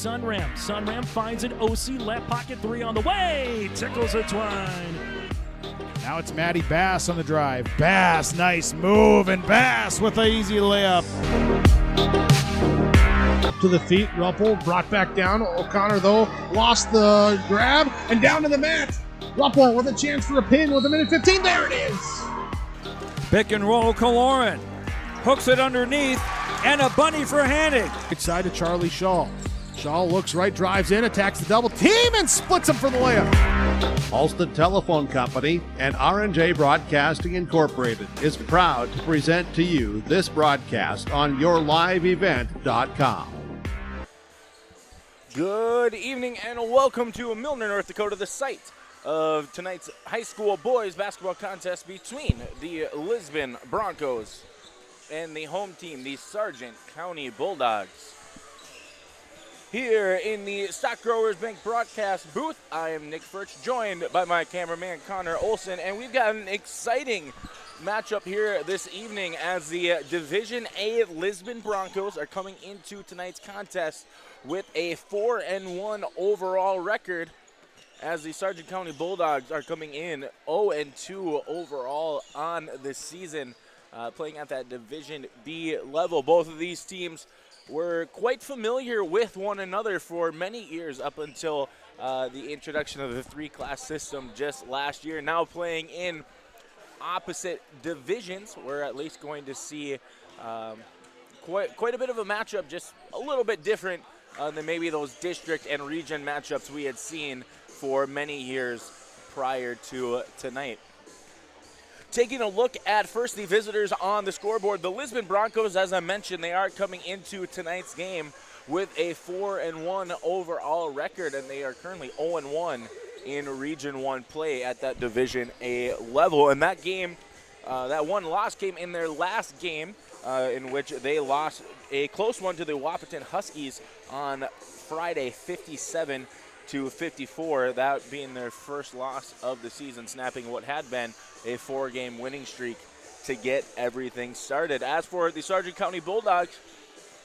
Sunram. Sunram finds an OC left pocket three on the way. Tickles it Twine. Now it's Matty Bass on the drive. Bass, nice move, and Bass with an easy layup. To the feet, Ruppel brought back down. O'Connor, though, lost the grab and down to the mat. Ruppel with a chance for a pin with a minute 15. There it is. Pick and roll, Kaloran. Hooks it underneath, and a bunny for Hannig. Right side to Charlie Shaw. Shaw looks right, drives in, attacks the double team, and splits him for the layup. Halsted Telephone Company and R&J Broadcasting Incorporated is proud to present to you this broadcast on yourliveevent.com. Good evening and welcome to Milner, North Dakota, the site of tonight's high school boys basketball contest between the Lisbon Broncos and the home team, the Sargent County Bulldogs. Here in the Stock Growers Bank broadcast booth, I am Nick Furch, joined by my cameraman Connor Olson, and we've got an exciting matchup here this evening as the Division A Lisbon Broncos are coming into tonight's contest with a 4-1 overall record, as the Sargent County Bulldogs are coming in 0-2 overall on the season, playing at that Division B level. Both of these teams were quite familiar with one another for many years up until the introduction of the three-class system just last year. Now playing in opposite divisions, we're at least going to see quite a bit of a matchup, just a little bit different than maybe those district and region matchups we had seen for many years prior to tonight. Taking a look at first the visitors on the scoreboard, the Lisbon Broncos, as I mentioned, they are coming into tonight's game with a 4-1 overall record, and they are currently 0-1 in Region 1 play at that Division A level. And that game, that one loss came in their last game, in which they lost a close one to the Wahpeton Huskies on Friday, 57-54, that being their first loss of the season, snapping what had been a 4-game winning streak to get everything started. As for the Sargent County Bulldogs,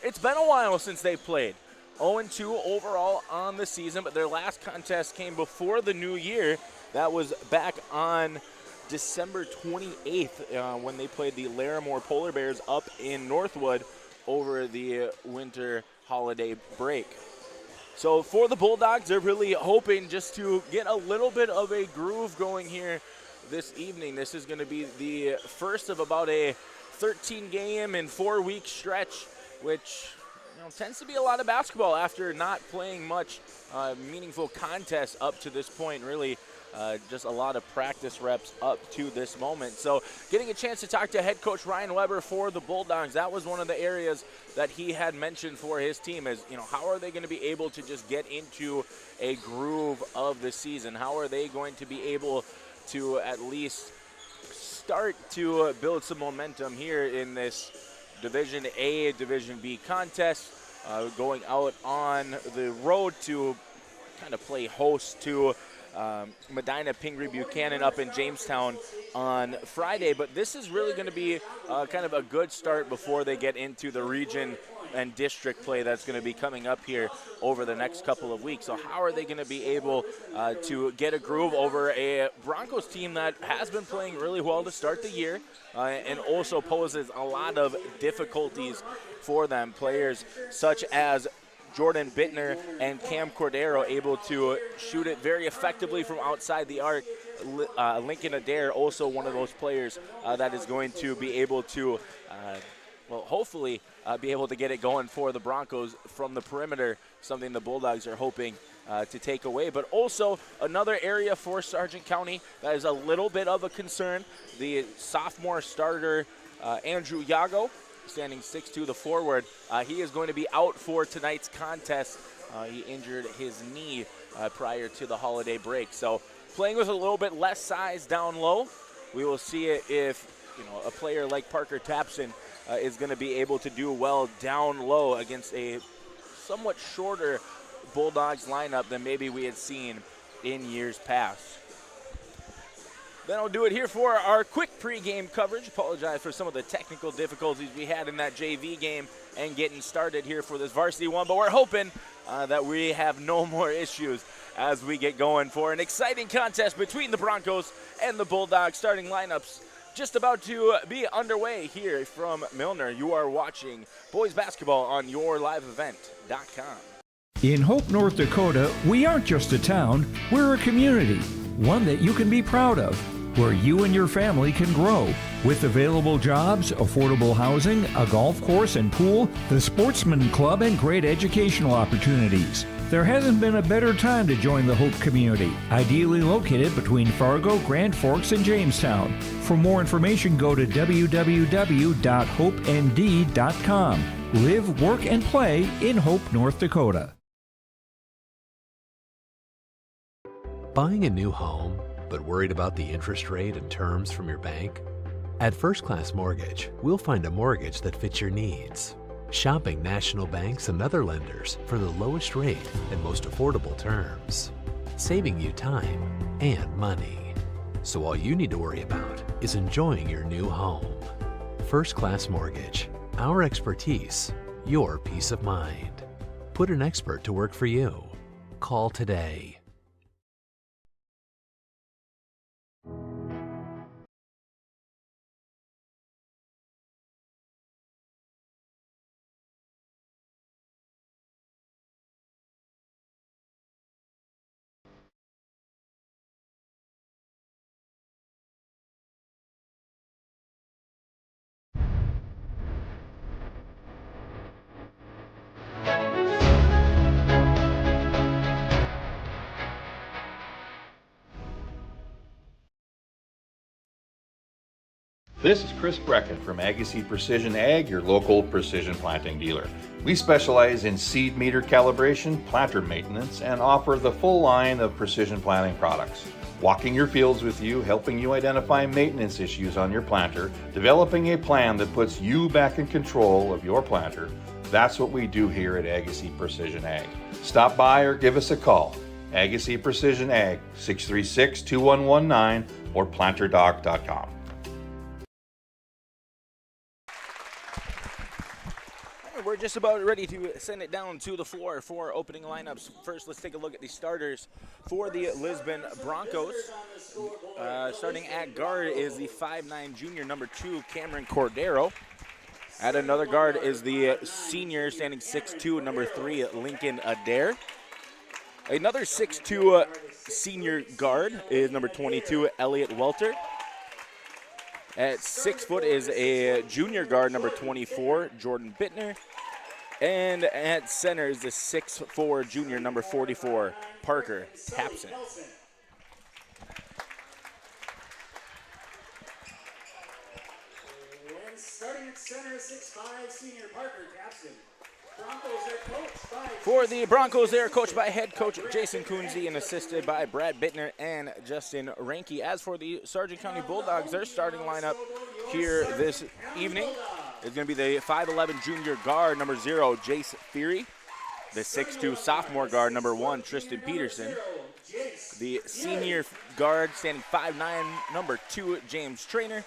it's been a while since they played. 0-2 overall on the season, but their last contest came before the new year. That was back on December 28th when they played the Larimore Polar Bears up in Northwood over the winter holiday break. So for the Bulldogs, they're really hoping just to get a little bit of a groove going here this evening. This is going to be the first of about a 13-game and 4-week stretch, which tends to be a lot of basketball after not playing much meaningful contests up to this point. Really, just a lot of practice reps up to this moment. So getting a chance to talk to head coach Ryan Weber for the Bulldogs, that was one of the areas that he had mentioned for his team is, how are they going to be able to just get into a groove of the season? How are they going to be able to at least start to build some momentum here in this Division A, Division B contest, going out on the road to kind of play host to Medina Pingree Buchanan up in Jamestown on Friday. But this is really going to be kind of a good start before they get into the region and district play that's going to be coming up here over the next couple of weeks. So how are they going to be able to get a groove over a Broncos team that has been playing really well to start the year and also poses a lot of difficulties for them? Players such as Jordan Bittner and Cam Cordero able to shoot it very effectively from outside the arc. Lincoln Adair, also one of those players that is going to be able to, hopefully be able to get it going for the Broncos from the perimeter, something the Bulldogs are hoping to take away. But also another area for Sargent County that is a little bit of a concern, the sophomore starter Andrew Yago, standing 6'2", the forward. He is going to be out for tonight's contest. He injured his knee prior to the holiday break. So playing with a little bit less size down low, we will see if a player like Parker Tapson is going to be able to do well down low against a somewhat shorter Bulldogs lineup than maybe we had seen in years past. That'll do it here for our quick pregame coverage. Apologize for some of the technical difficulties we had in that JV game and getting started here for this varsity one, but we're hoping that we have no more issues as we get going for an exciting contest between the Broncos and the Bulldogs. Starting lineups just about to be underway here from Milner. You are watching boys basketball on yourliveevent.com. In Hope, North Dakota, we aren't just a town, we're a community, one that you can be proud of, where you and your family can grow. With available jobs, affordable housing, a golf course and pool, the Sportsman Club, and great educational opportunities. There hasn't been a better time to join the Hope community, ideally located between Fargo, Grand Forks, and Jamestown. For more information, go to www.hopend.com. Live, work, and play in Hope, North Dakota. Buying a new home, but worried about the interest rate and terms from your bank? At First Class Mortgage, we'll find a mortgage that fits your needs. Shopping national banks and other lenders for the lowest rate and most affordable terms, saving you time and money. So all you need to worry about is enjoying your new home. First Class Mortgage, our expertise, your peace of mind. Put an expert to work for you. Call today. This is Chris Brecken from Agassiz Precision Ag, your local precision planting dealer. We specialize in seed meter calibration, planter maintenance, and offer the full line of precision planting products. Walking your fields with you, helping you identify maintenance issues on your planter, developing a plan that puts you back in control of your planter. That's what we do here at Agassiz Precision Ag. Stop by or give us a call. Agassiz Precision Ag, 636-2119 or planterdoc.com. We're just about ready to send it down to the floor for opening lineups. First, let's take a look at the starters for the Lisbon Broncos. Starting at guard is the 5'9" junior, number 2, Cameron Cordero. At another guard is the senior, standing 6'2", number 3, Lincoln Adair. Another 6'2" senior guard is number 22, Elliot Welter. At 6 foot is a junior guard, number 24, Jordan Bittner. And at center is the 6'4" junior, number 44, Parker Tapson. And starting at center, 6'5" senior Parker Tapson. Broncos are coached by For the Broncos, they are coached by head coach Jason Kunze and assisted by Brad Bittner and Justin Ranke. As for the Sargent County Bulldogs, their starting lineup here this evening is going to be the 5'11" junior guard, number 0, Jace Feary. The 6'2" sophomore guard, number 1, Tristan Peterson. The senior guard, standing 5'9", number 2, James Trainer.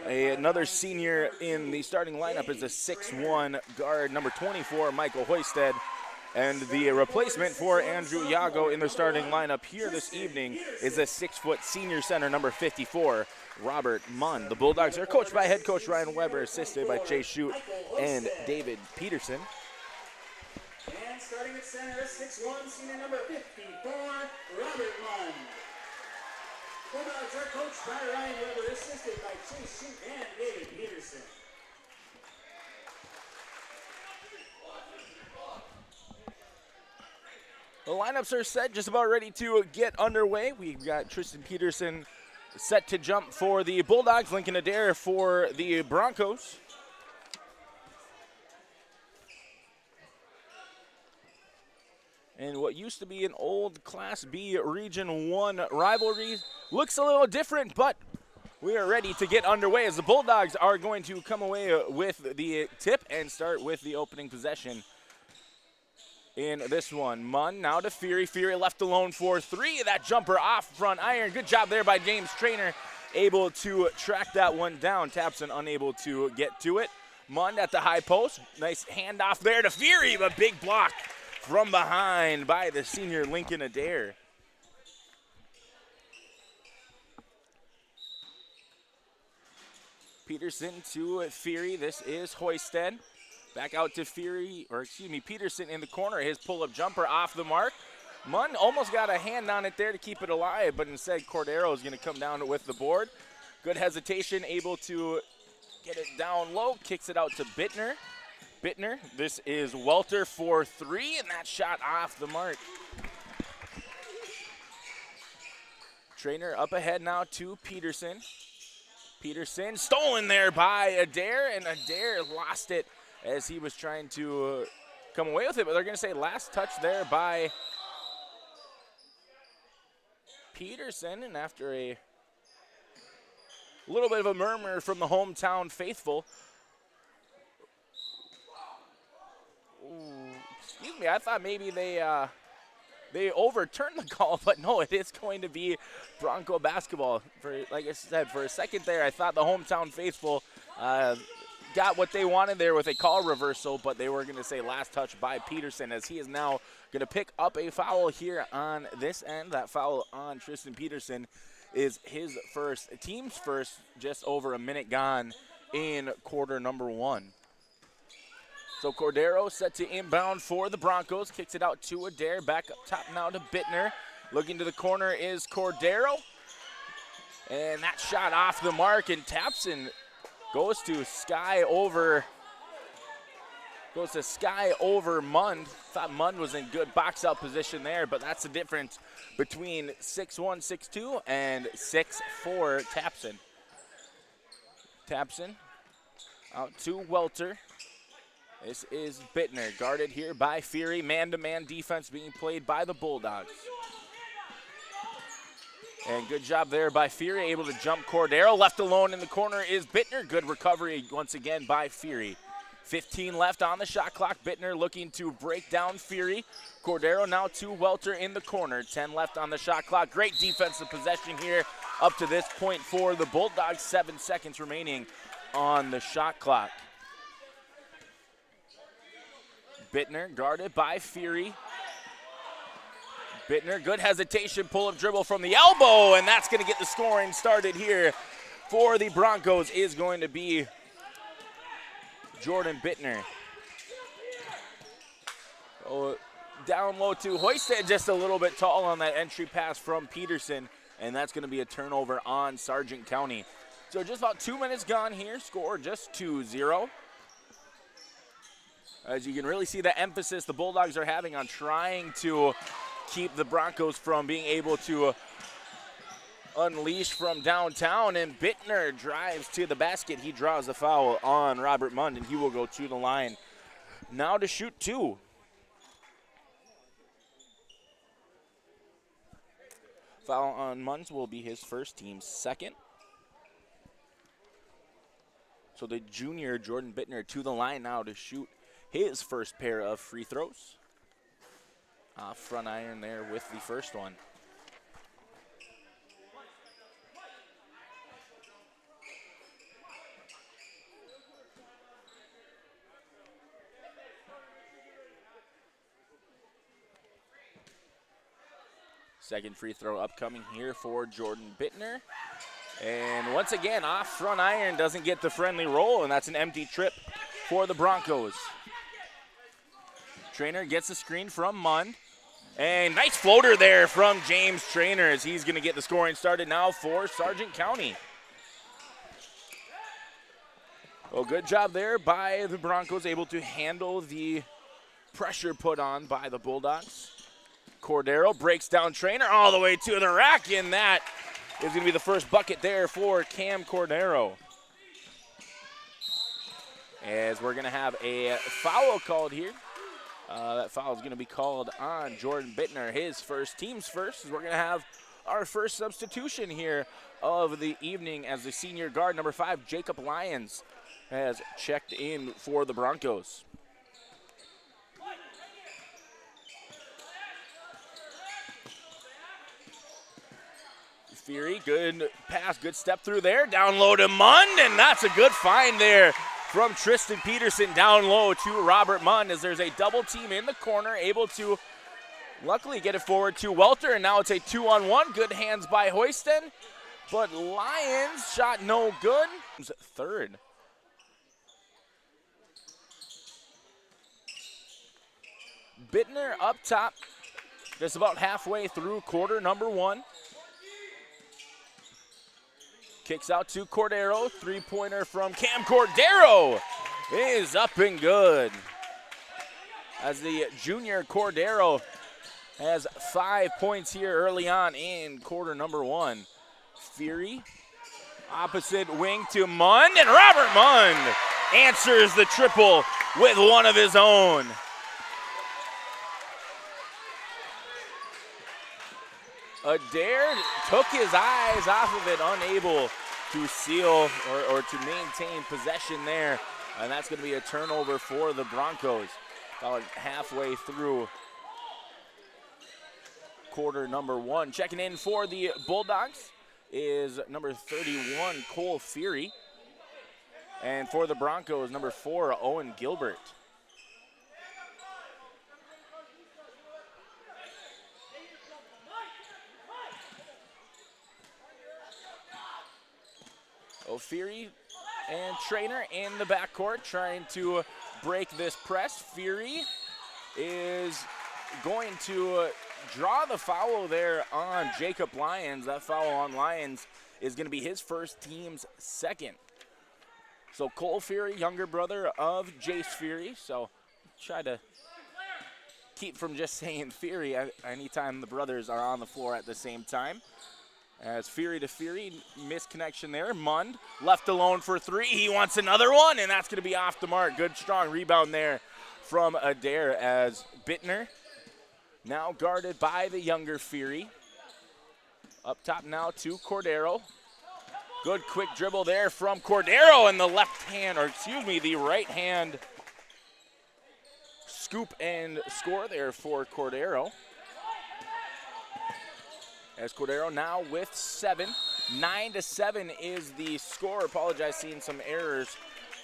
Another senior in the starting lineup is the 6'1" guard, number 24, Michael Hoisted. And the replacement for Andrew Yago in the starting lineup here this evening is a 6 foot senior center, number 54, Robert Munn. The Bulldogs are coached by head coach Ryan Weber, assisted by Chase Shute and David Peterson. And starting at center, 6'1", senior number 54, Robert Munn. Bulldogs are coached by Ryan Weber, assisted by Chase Shute and David Peterson. The lineups are set, just about ready to get underway. We've got Tristan Peterson set to jump for the Bulldogs, Lincoln Adair for the Broncos. And what used to be an old Class B Region 1 rivalry looks a little different, but we are ready to get underway as the Bulldogs are going to come away with the tip and start with the opening possession in this one. Munn now to Feary. Feary left alone for 3. That jumper off front iron. Good job there by James Trainer, able to track that one down. Tapson unable to get to it. Munn at the high post. Nice handoff there to Feary, but big block from behind by the senior Lincoln Adair. Peterson to Fury. This is Hoisted. Back out to Fury, or excuse me, Peterson in the corner. His pull-up jumper off the mark. Munn almost got a hand on it there to keep it alive, but instead Cordero is going to come down with the board. Good hesitation, able to get it down low. Kicks it out to Bittner. Bittner, this is Welter for 3, and that shot off the mark. Trainer up ahead now to Peterson. Peterson stolen there by Adair, and Adair lost it as he was trying to come away with it, but they're going to say last touch there by Peterson, and after a little bit of a murmur from the hometown faithful. Ooh, excuse me, I thought maybe they overturned the call, but no, it is going to be Bronco basketball. Like I said, for a second there, I thought the hometown faithful got what they wanted there with a call reversal, but they were going to say last touch by Peterson, as he is now going to pick up a foul here on this end. That foul on Tristan Peterson is his first, team's first, just over a minute gone in quarter number 1. So Cordero set to inbound for the Broncos. Kicks it out to Adair. Back up top now to Bittner. Looking to the corner is Cordero. And that shot off the mark, and Tapson goes to Sky over Mund. Thought Mund was in good box out position there, but that's the difference between 6'1", 6'2", and 6'4" Tapson. Tapson out to Welter. This is Bittner, guarded here by Fury. Man-to-man defense being played by the Bulldogs. And good job there by Fury, able to jump Cordero. Left alone in the corner is Bittner. Good recovery once again by Fury. 15 left on the shot clock. Bittner looking to break down Fury. Cordero now to Welter in the corner. 10 left on the shot clock. Great defensive possession here up to this point for the Bulldogs. 7 seconds remaining on the shot clock. Bittner guarded by Fury. Bittner, good hesitation, pull-up dribble from the elbow, and that's going to get the scoring started here for the Broncos is going to be Jordan Bittner. Oh, down low to Hoisted, just a little bit tall on that entry pass from Peterson, and that's going to be a turnover on Sargent County. So just about 2 minutes gone here, score just 2-0. As you can really see the emphasis the Bulldogs are having on trying to keep the Broncos from being able to unleash from downtown, and Bittner drives to the basket. He draws a foul on Robert Mund, and he will go to the line now to shoot 2. Foul on Mund will be his first, team's second. So the junior Jordan Bittner to the line now to shoot his first pair of free throws. Front iron there with the first one. Second free throw upcoming here for Jordan Bittner. And once again, off front iron, doesn't get the friendly roll, and that's an empty trip for the Broncos. Trainer gets the screen from Mund. And nice floater there from James Trainer as he's going to get the scoring started now for Sargent County. Well, good job there by the Broncos, able to handle the pressure put on by the Bulldogs. Cordero breaks down Trainer all the way to the rack, and that is going to be the first bucket there for Cam Cordero. As we're going to have a foul called here. That foul is going to be called on Jordan Bittner, his first, team's first. As we're going to have our first substitution here of the evening as the senior guard, number 5, Jacob Lyons, has checked in for the Broncos. Fury, good pass, good step through there. Down low to Mund, and that's a good find there from Tristan Peterson down low to Robert Munn as there's a double team in the corner, able to luckily get it forward to Welter, and now it's a 2-on-1. Good hands by Hoyston, but Lions shot no good. Third. Bittner up top, just about halfway through quarter number 1. Kicks out to Cordero. Three-pointer from Cam Cordero is up and good. As the junior Cordero has 5 points here early on in quarter number 1. Fury, opposite wing to Munn, and Robert Munn answers the triple with one of his own. Adair took his eyes off of it, unable to seal or to maintain possession there. And that's going to be a turnover for the Broncos. About halfway through quarter number 1. Checking in for the Bulldogs is number 31, Cole Fury. And for the Broncos, number 4, Owen Gilbert. Fury and Trainer in the backcourt trying to break this press. Fury is going to draw the foul there on Jacob Lyons. That foul on Lyons is going to be his first, team's second. So Cole Fury, younger brother of Jace Fury. So try to keep from just saying Fury anytime the brothers are on the floor at the same time. As Fury to Fury, misconnection there. Mund left alone for 3. He wants another one, and that's going to be off the mark. Good, strong rebound there from Adair as Bittner now guarded by the younger Fury. Up top now to Cordero. Good quick dribble there from Cordero, and the the right hand scoop and score there for Cordero. As Cordero now with 7. 9-7 is the score. Apologize, seeing some errors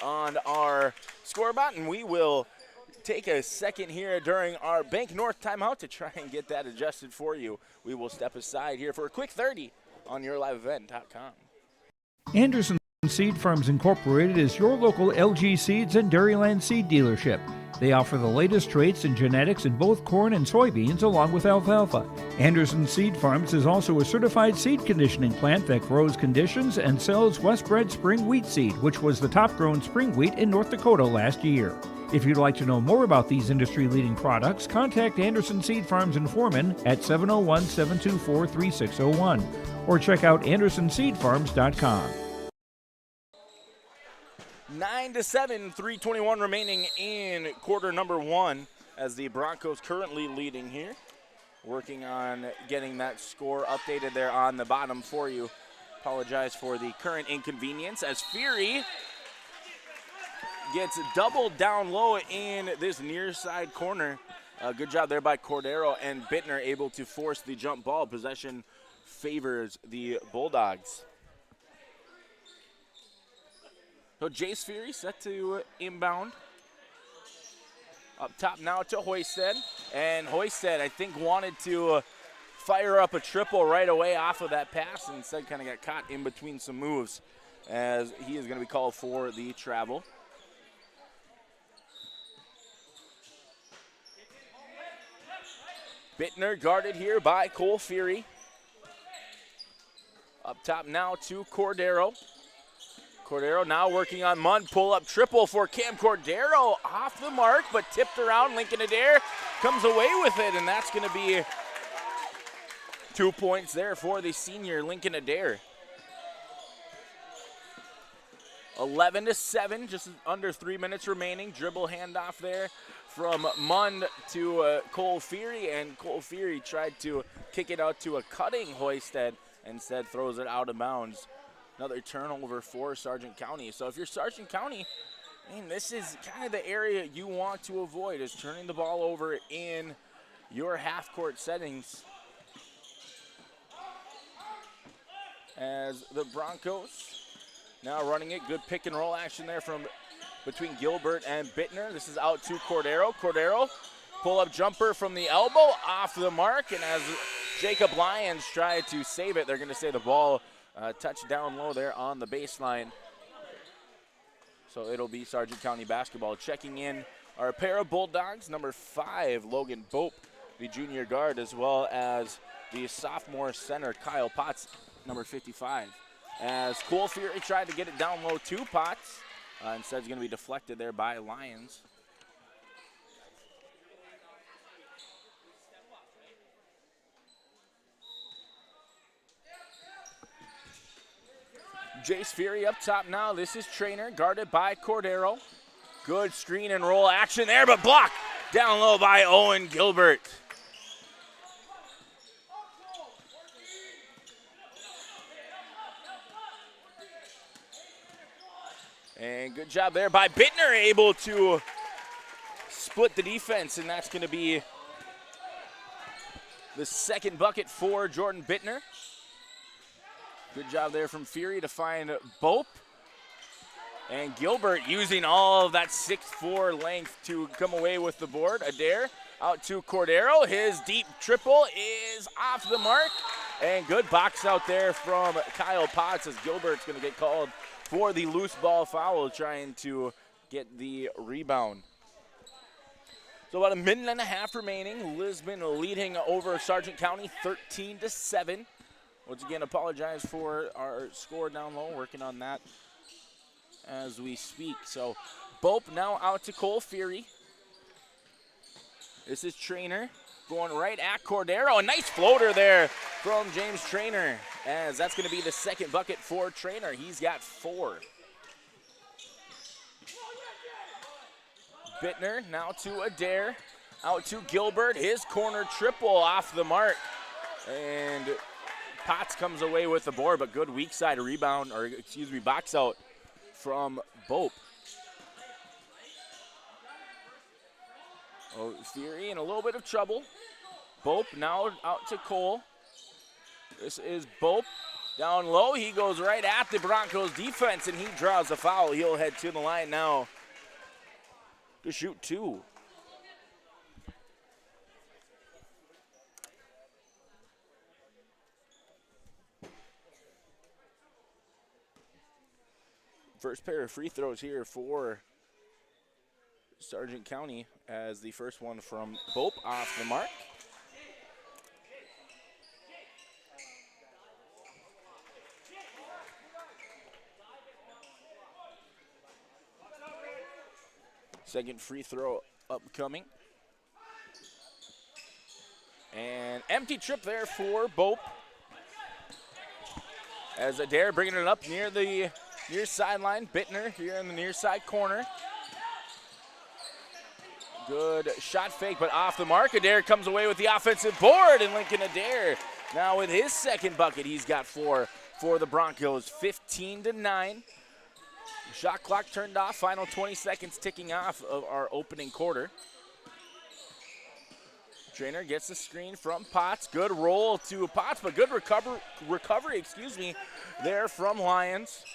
on our scoreboard, and we will take a second here during our Bank North timeout to try and get that adjusted for you. We will step aside here for a quick 30 on yourliveevent.com. Anderson Seed Farms Incorporated is your local LG Seeds and Dairyland seed dealership. They offer the latest traits and genetics in both corn and soybeans along with alfalfa. Anderson Seed Farms is also a certified seed conditioning plant that grows, conditions, and sells Westbred spring wheat seed, which was the top-grown spring wheat in North Dakota last year. If you'd like to know more about these industry-leading products, contact Anderson Seed Farms in Foreman at 701-724-3601 or check out AndersonSeedFarms.com. 9-7, 3:21 remaining in quarter number 1 as the Broncos currently leading here. Working on getting that score updated there on the bottom for you. Apologize for the current inconvenience as Fury gets doubled down low in this near side corner. Good job there by Cordero, and Bittner able to force the jump ball. Possession favors the Bulldogs. So Jace Fury set to inbound. Up top now to Hoysted. And Hoysted, I think, wanted to fire up a triple right away off of that pass, and instead kind of got caught in between some moves as he is going to be called for the travel. Bittner guarded here by Cole Fury. Up top now to Cordero. Cordero now working on Mund. Pull-up triple for Cam Cordero. Off the mark, but tipped around. Lincoln Adair comes away with it, and that's going to be 2 points there for the senior Lincoln Adair. 11-7, just under 3 minutes remaining. Dribble handoff there from Mund to Cole Fury, and Cole Fury tried to kick it out to a cutting Hoysted, instead throws it out of bounds. Another turnover for Sargent County. So if you're Sargent County, this is kind of the area you want to avoid, is turning the ball over in your half-court settings. As the Broncos now running it. Good pick and roll action there from between Gilbert and Bittner. This is out to Cordero. Cordero, pull-up jumper from the elbow, off the mark, and as Jacob Lyons tried to save it, they're going to say the ball touched down low there on the baseline. So it'll be Sargent County basketball. Checking in our pair of Bulldogs, number 5, Logan Bope, the junior guard, as well as the sophomore center, Kyle Potts, number 55. As Cole Fury tried to get it down low to Potts, instead it's going to be deflected there by Lyons. Jace Fury up top now. This is Trainer, guarded by Cordero. Good screen and roll action there, but blocked down low by Owen Gilbert. And good job there by Bittner, able to split the defense, and that's going to be the second bucket for Jordan Bittner. Good job there from Fury to find Bope. And Gilbert using all of that 6'4" length to come away with the board. Adair out to Cordero. His deep triple is off the mark. And good box out there from Kyle Potts as Gilbert's going to get called for the loose ball foul, trying to get the rebound. So about a minute and a half remaining. Lisbon leading over Sargent County 13-7. Once again, apologize for our score down low. Working on that as we speak. So Bope now out to Cole Fury. This is Trainer going right at Cordero. A nice floater there from James Trainer, as that's going to be the second bucket for Trainer. He's got 4. Bittner now to Adair. Out to Gilbert. His corner triple off the mark. And Potts comes away with the board, but good weak side rebound, or excuse me, box out from Bope. Oh, Fury in a little bit of trouble. Bope now out to Cole. This is Bope down low. He goes right at the Broncos defense, and he draws a foul. He'll head to the line now to shoot 2. First pair of free throws here for Sargent County, as the first one from Bope off the mark. Second free throw upcoming. And empty trip there for Bope, as Adair bringing it up near the near sideline. Bittner here in the near side corner. Good shot fake, but off the mark. Adair comes away with the offensive board, and Lincoln Adair now with his second bucket. He's got 4 for the Broncos, 15-9. Shot clock turned off, final 20 seconds ticking off of our opening quarter. Trainer gets the screen from Potts. Good roll to Potts, but good recovery, there from Lyons.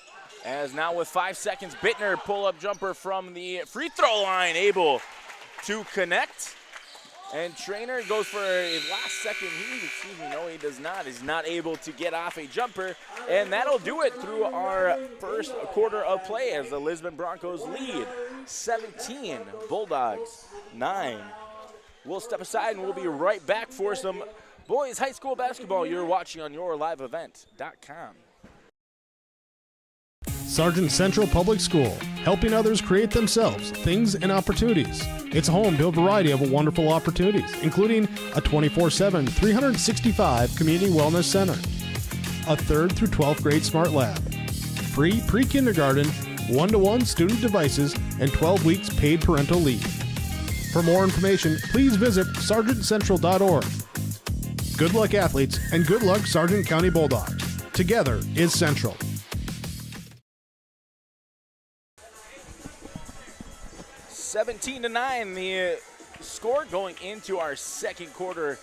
As now with 5 seconds, Bittner pull-up jumper from the free throw line, able to connect. And Trainer goes for his last second. He does not. He's not able to get off a jumper. And that'll do it through our first quarter of play, as the Lisbon Broncos lead 17, Bulldogs 9. We'll step aside and we'll be right back for some boys high school basketball you're watching on yourliveevent.com. Sargent Central Public School, helping others create themselves, things, and opportunities. It's home to a variety of wonderful opportunities, including a 24/7, 365 community wellness center, a 3rd through 12th grade smart lab, free pre-kindergarten, 1-to-1 student devices, and 12 weeks paid parental leave. For more information, please visit sargentcentral.org. Good luck, athletes, and good luck, Sargent County Bulldogs. Together is Central. 17-9, the score going into our second quarter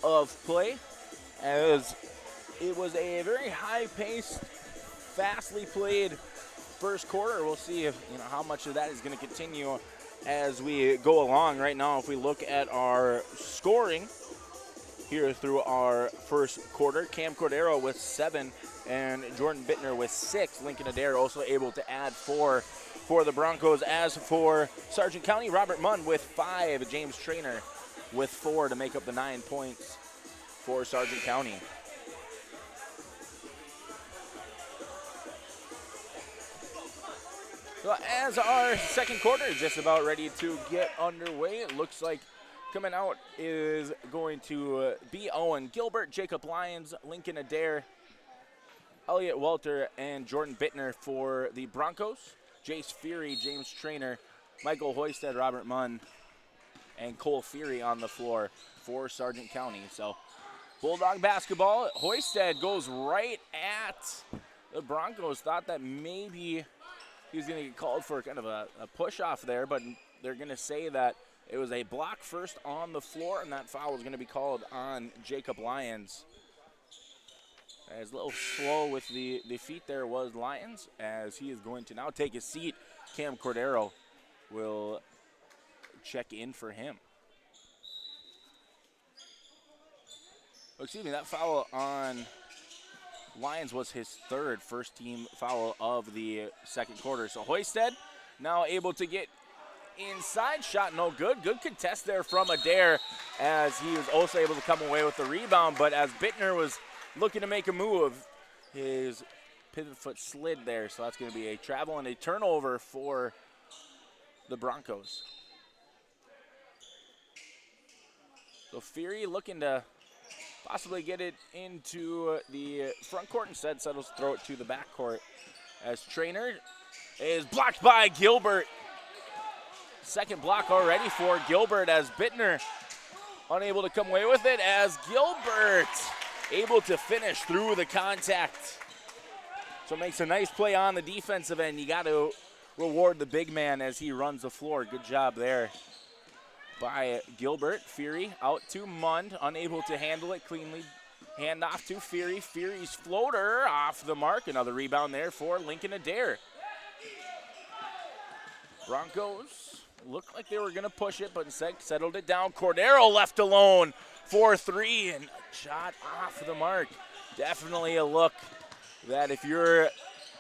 of play, as it was a very high-paced, fastly played first quarter. We'll see if how much of that is going to continue as we go along. Right now, if we look at our scoring here through our first quarter, Cam Cordero with 7 and Jordan Bittner with 6. Lincoln Adair also able to add 4 for the Broncos. As for Sargent County, Robert Munn with 5, James Traynor with 4 to make up the 9 points for Sargent County. So as our second quarter is just about ready to get underway, it looks like coming out is going to be Owen Gilbert, Jacob Lyons, Lincoln Adair, Elliot Walter, and Jordan Bittner for the Broncos. Jace Feary, James Traynor, Michael Hoisted, Robert Munn, and Cole Feary on the floor for Sargent County. So Bulldog basketball, Hoisted goes right at the Broncos. Thought that maybe he was going to get called for kind of a push-off there, but they're going to say that it was a block first on the floor, and that foul was going to be called on Jacob Lyons. As a little slow with the feet there was Lyons, as he is going to now take his seat. Cam Cordero will check in for him. Oh, excuse me, that foul on Lyons was his third first-team foul of the second quarter. So Hoisted now able to get inside, shot no good. Good contest there from Adair, as he was also able to come away with the rebound. But as Bittner was looking to make a move, his pivot foot slid there. So that's going to be a travel and a turnover for the Broncos. So Feary looking to possibly get it into the front court, instead settles to throw it to the back court, as Traynor is blocked by Gilbert. Second block already for Gilbert, as Bittner unable to come away with it, as Gilbert able to finish through the contact. So makes a nice play on the defensive end. You got to reward the big man as he runs the floor. Good job there by Gilbert. Feary out to Mund, unable to handle it cleanly. Hand off to Feary. Feary's floater off the mark. Another rebound there for Lincoln Adair. Broncos looked like they were going to push it, but instead settled it down. Cordero left alone for 3, and a shot off the mark. Definitely a look that if you're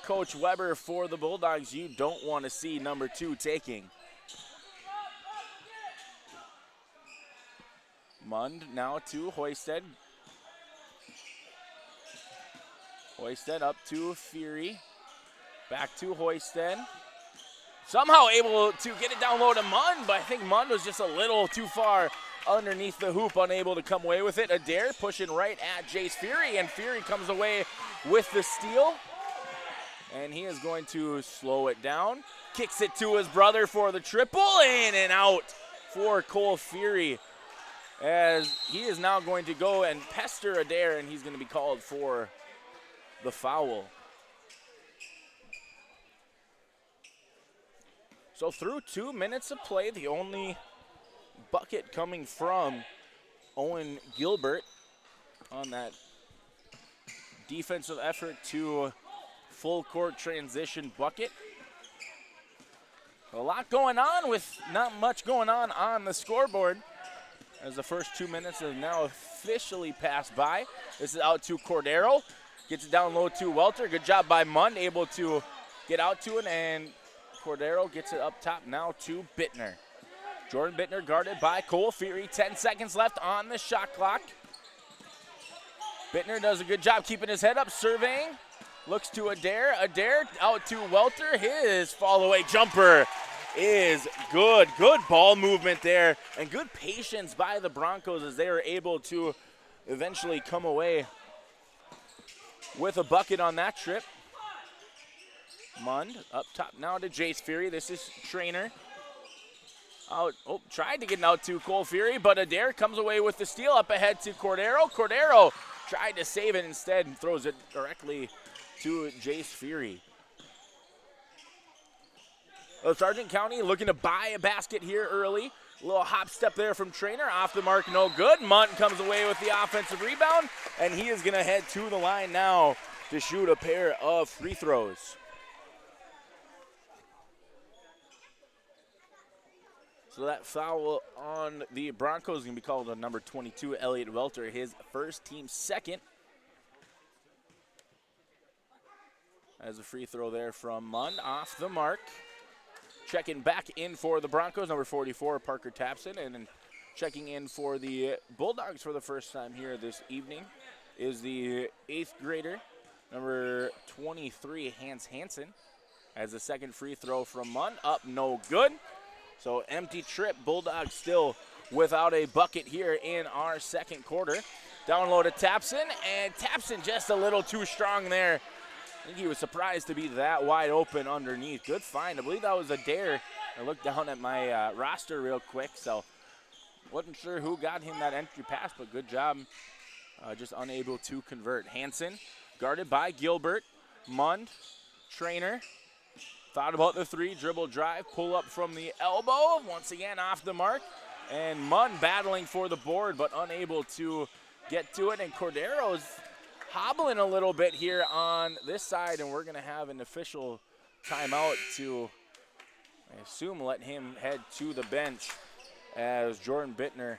Coach Weber for the Bulldogs, you don't want to see number 2 taking. Mund now to Hoisted. Hoisted up to Feary. Back to Hoisted. Somehow able to get it down low to Mund, but I think Mund was just a little too far underneath the hoop, unable to come away with it. Adair pushing right at Jace Feary, and Feary comes away with the steal. And he is going to slow it down. Kicks it to his brother for the triple, in and out for Cole Feary, as he is now going to go and pester Adair, and he's going to be called for the foul. So through 2 minutes of play, the only bucket coming from Owen Gilbert on that defensive effort to full court transition bucket. A lot going on with not much going on the scoreboard, as the first 2 minutes have now officially passed by. This is out to Cordero. Gets it down low to Welter. Good job by Mund, able to get out to it, and Cordero gets it up top now to Bittner. Jordan Bittner guarded by Cole Feary. 10 seconds left on the shot clock. Bittner does a good job keeping his head up, surveying. Looks to Adair. Adair out to Welter. His fall-away jumper is good. Good ball movement there, and good patience by the Broncos as they are able to eventually come away with a bucket on that trip. Mund up top now to Jace Feary. This is Traynor. Tried to get it out to Cole Feary, but Adair comes away with the steal up ahead to Cordero. Cordero tried to save it instead and throws it directly to Jace Feary. Sargent County looking to buy a basket here early. A little hop step there from Traynor. Off the mark, no good. Munt comes away with the offensive rebound, and he is going to head to the line now to shoot a pair of free throws. So that foul on the Broncos is going to be called on number 22, Elliot Welter, his first, team second. As a free throw there from Munn, off the mark. Checking back in for the Broncos, number 44, Parker Tapson. And then checking in for the Bulldogs for the first time here this evening is the 8th grader, number 23, Hans Hansen. As the second free throw from Munn, up no good. So empty trip, Bulldogs still without a bucket here in our second quarter. Down low to Tapson, and Tapson just a little too strong there. I think he was surprised to be that wide open underneath. Good find. I believe that was Adair. I looked down at my roster real quick, so wasn't sure who got him that entry pass, but good job. Just unable to convert. Hansen guarded by Gilbert. Mund, Trainer, thought about the three, dribble drive, pull up from the elbow. Once again off the mark. And Mund battling for the board, but unable to get to it. And Cordero's hobbling a little bit here on this side, and we're going to have an official timeout to, I assume, let him head to the bench as Jordan Bittner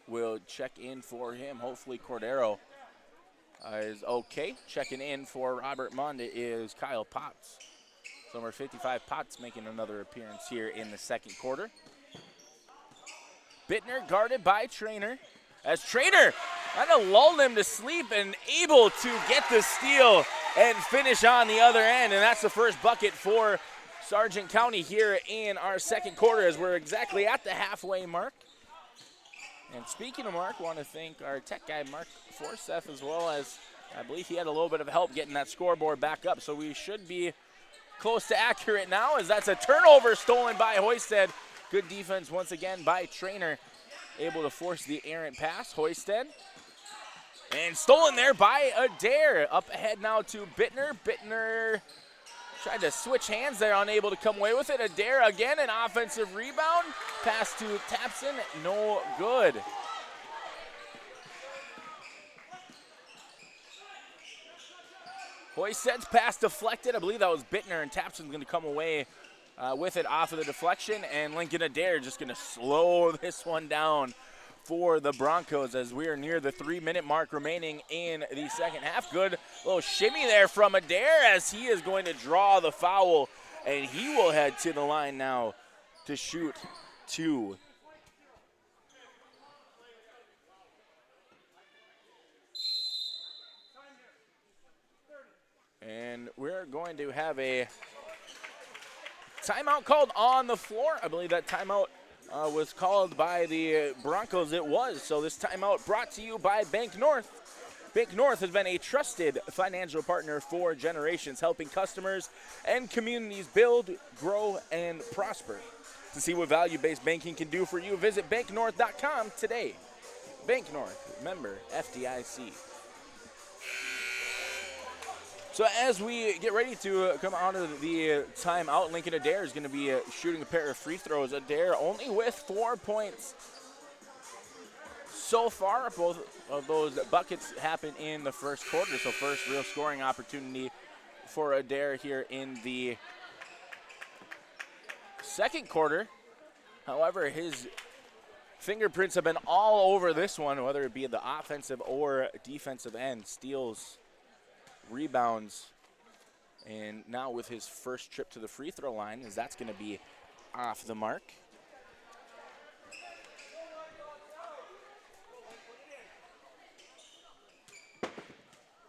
will check in for him. Hopefully Cordero is okay. Checking in for Robert Mund is Kyle Potts. So number 55, Potts, making another appearance here in the second quarter. Bittner guarded by Trainer, as Trainer kind of lulled him to sleep and able to get the steal and finish on the other end. And that's the first bucket for Sargent County here in our second quarter, as we're exactly at the halfway mark. And speaking of Mark, want to thank our tech guy, Mark Forseth, as well as I believe he had a little bit of help getting that scoreboard back up. So we should be close to accurate now, as that's a turnover stolen by Hoisted. Good defense once again by Trainer, able to force the errant pass. Hoisted, and stolen there by Adair. Up ahead now to Bittner. Bittner tried to switch hands there, unable to come away with it. Adair again, an offensive rebound. Pass to Tapson, no good. Hoisted's pass deflected. I believe that was Bittner, and Tapson's going to come away with it off of the deflection. And Lincoln Adair just going to slow this one down for the Broncos, as we are near the 3-minute mark remaining in the second half. Good little shimmy there from Adair, as he is going to draw the foul, and he will head to the line now to shoot two. And we're going to have a timeout called on the floor. I believe that timeout was called by the Broncos. It was. So this timeout brought to you by Bank North. Bank North has been a trusted financial partner for generations, helping customers and communities build, grow, and prosper. To see what value-based banking can do for you, visit banknorth.com today. Bank North, member FDIC. So as we get ready to come out of the timeout, Lincoln Adair is going to be shooting a pair of free throws. Adair only with 4 points so far. Both of those buckets happen in the first quarter, so first real scoring opportunity for Adair here in the second quarter. However, his fingerprints have been all over this one, whether it be the offensive or defensive end. Steals, rebounds, and now with his first trip to the free throw line, as that's going to be off the mark.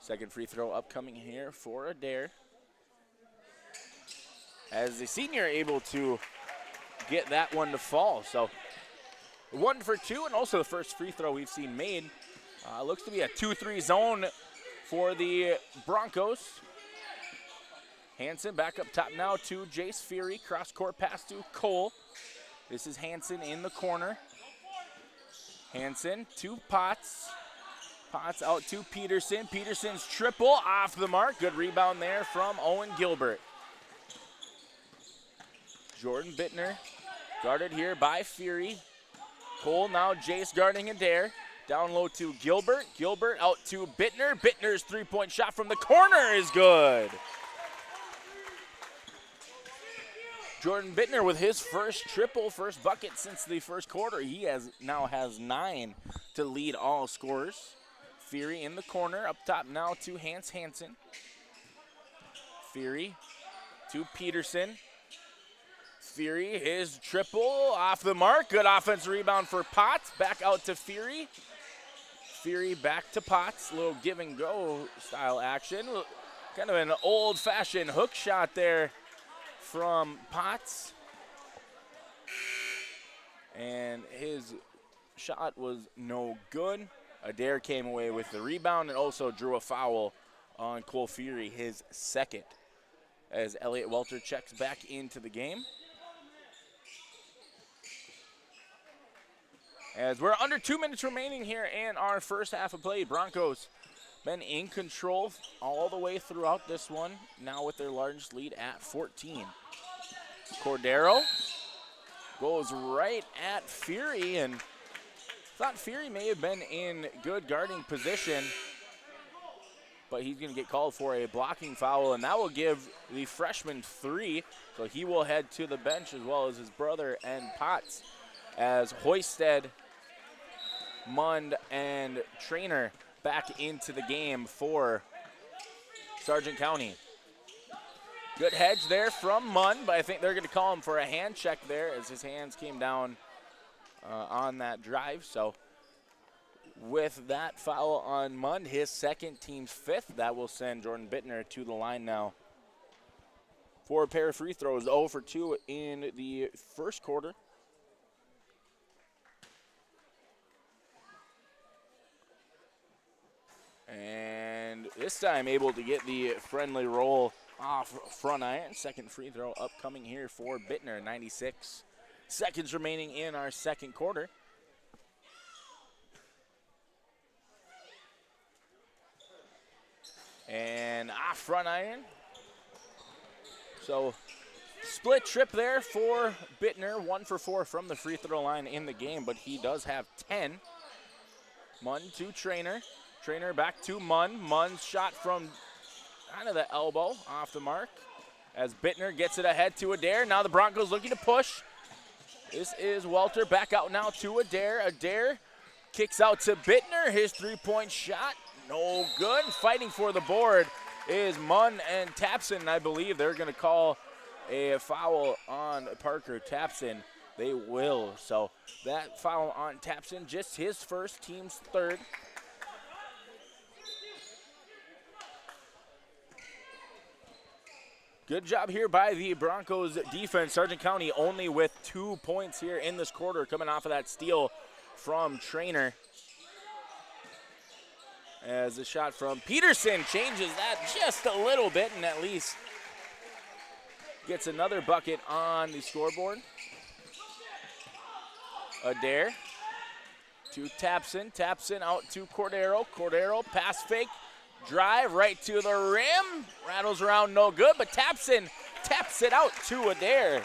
Second free throw upcoming here for Adair, as the senior able to get that one to fall. So 1 for 2, and also the first free throw we've seen made. Looks to be a 2-3 zone for the Broncos. Hansen back up top now to Jace Fury. Cross-court pass to Cole. This is Hansen in the corner. Hansen to Potts. Potts out to Peterson. Peterson's triple off the mark. Good rebound there from Owen Gilbert. Jordan Bittner guarded here by Fury. Cole now Jace guarding Adair. Down low to Gilbert. Gilbert out to Bittner. Bittner's three-point shot from the corner is good. Jordan Bittner with his first triple, first bucket since the first quarter. He now has 9 to lead all scorers. Fury in the corner, up top now to Hans Hansen. Fury to Peterson. Fury, his triple off the mark. Good offensive rebound for Potts. Back out to Fury. Fury back to Potts. Little give and go style action. Kind of an old-fashioned hook shot there from Potts. And his shot was no good. Adair came away with the rebound and also drew a foul on Cole Fury, his second, as Elliot Welter checks back into the game. As we're under 2 minutes remaining here in our first half of play, Broncos been in control all the way throughout this one, now with their largest lead at 14. Cordero goes right at Fury, and thought Fury may have been in good guarding position, but he's going to get called for a blocking foul, and that will give the freshman 3, so he will head to the bench as well as his brother and Potts, as Hoisted, Mund, and Trainer back into the game for Sargent County. Good hedge there from Mund, but I think they're going to call him for a hand check there as his hands came down on that drive. So with that foul on Mund, his second, team's 5th, that will send Jordan Bittner to the line now for a pair of free throws. 0 for 2 in the first quarter. And this time able to get the friendly roll off front iron. Second free throw upcoming here for Bittner. 96 seconds remaining in our second quarter. And off front iron. So split trip there for Bittner. 1 for 4 from the free throw line in the game, but he does have 10. Mund to Trainer. Trainer back to Mund. Mund's shot from kind of the elbow off the mark as Bittner gets it ahead to Adair. Now the Broncos looking to push. This is Welter back out now to Adair. Adair kicks out to Bittner. His three-point shot, no good. Fighting for the board is Mund and Tapson. I believe they're going to call a foul on Parker Tapson. They will. So that foul on Tapson, just his first, team's 3rd. Good job here by the Broncos defense. Sargent County only with 2 points here in this quarter, coming off of that steal from Trainer. As the shot from Peterson changes that just a little bit and at least gets another bucket on the scoreboard. Adair to Tapson. Tapson out to Cordero. Cordero pass fake. Drive right to the rim. Rattles around, no good, but Tapson taps it out to Adair.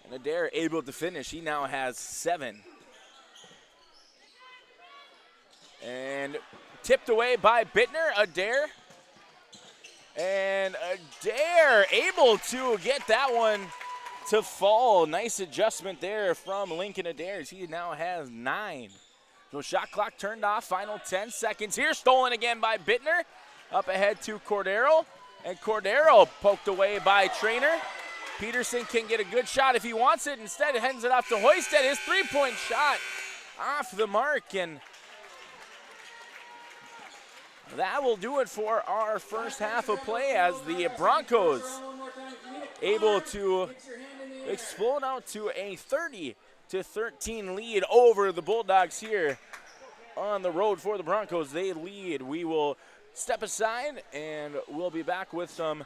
And Adair able to finish. He now has 7. And tipped away by Bittner. Adair. And Adair able to get that one to fall. Nice adjustment there from Lincoln Adair. He now has 9. So shot clock turned off, final 10 seconds here. Stolen again by Bittner. Up ahead to Cordero. And Cordero poked away by Trainer. Peterson can get a good shot if he wants it. Instead, it hands it off to Hoisted. His three-point shot off the mark. And that will do it for our first half of play as the Broncos able to explode out to a 30-13 lead over the Bulldogs here on the road for the Broncos. They lead. We will step aside and we'll be back with some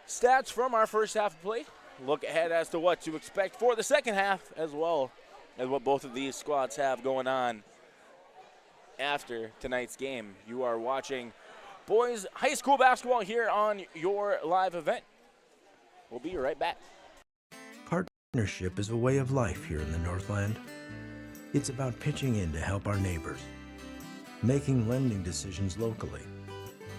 stats from our first half of play. Look ahead as to what to expect for the second half, as well as what both of these squads have going on after tonight's game. You are watching boys high school basketball here on your live event. We'll be right back. Partnership is a way of life here in the Northland. It's about pitching in to help our neighbors, making lending decisions locally,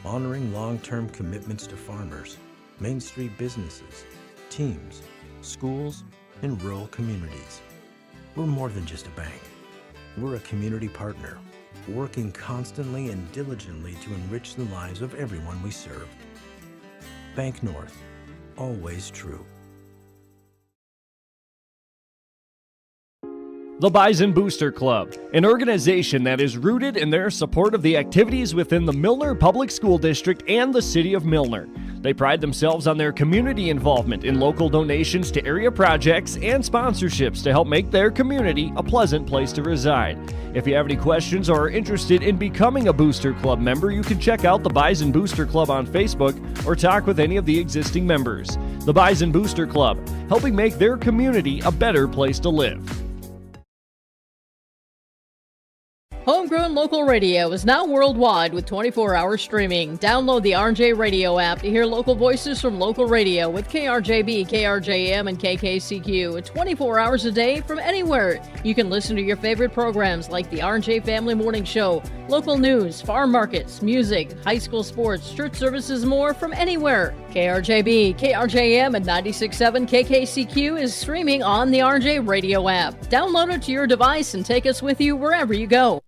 honoring long-term commitments to farmers, Main Street businesses, teams, schools, and rural communities. We're more than just a bank. We're a community partner, working constantly and diligently to enrich the lives of everyone we serve. Bank North, always true. The Bison Booster Club, an organization that is rooted in their support of the activities within the Milner Public School District and the City of Milner. They pride themselves on their community involvement in local donations to area projects and sponsorships to help make their community a pleasant place to reside. If you have any questions or are interested in becoming a Booster Club member, you can check out the Bison Booster Club on Facebook or talk with any of the existing members. The Bison Booster Club, helping make their community a better place to live. Homegrown local radio is now worldwide with 24-hour streaming. Download the RJ Radio app to hear local voices from local radio with KRJB, KRJM, and KKCQ 24 hours a day from anywhere. You can listen to your favorite programs like the RJ Family Morning Show, local news, farm markets, music, high school sports, church services, more from anywhere. KRJB, KRJM, and 96.7 KKCQ is streaming on the RJ Radio app. Download it to your device and take us with you wherever you go.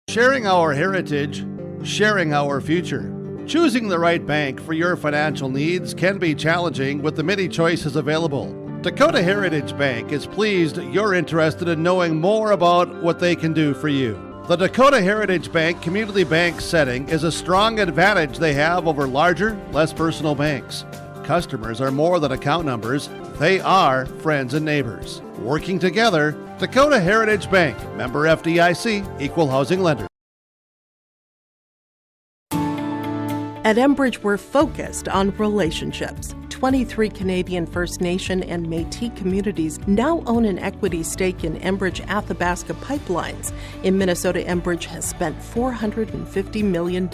Sharing our heritage, sharing our future. Choosing the right bank for your financial needs can be challenging with the many choices available. Dakota Heritage Bank is pleased you're interested in knowing more about what they can do for you. The Dakota Heritage Bank community bank setting is a strong advantage they have over larger, less personal banks. Customers are more than account numbers, they are friends and neighbors. Working together, Dakota Heritage Bank, member FDIC, equal housing lender. At Enbridge, we're focused on relationships. 23 Canadian First Nation and Métis communities now own an equity stake in Enbridge Athabasca Pipelines. In Minnesota, Enbridge has spent $450 million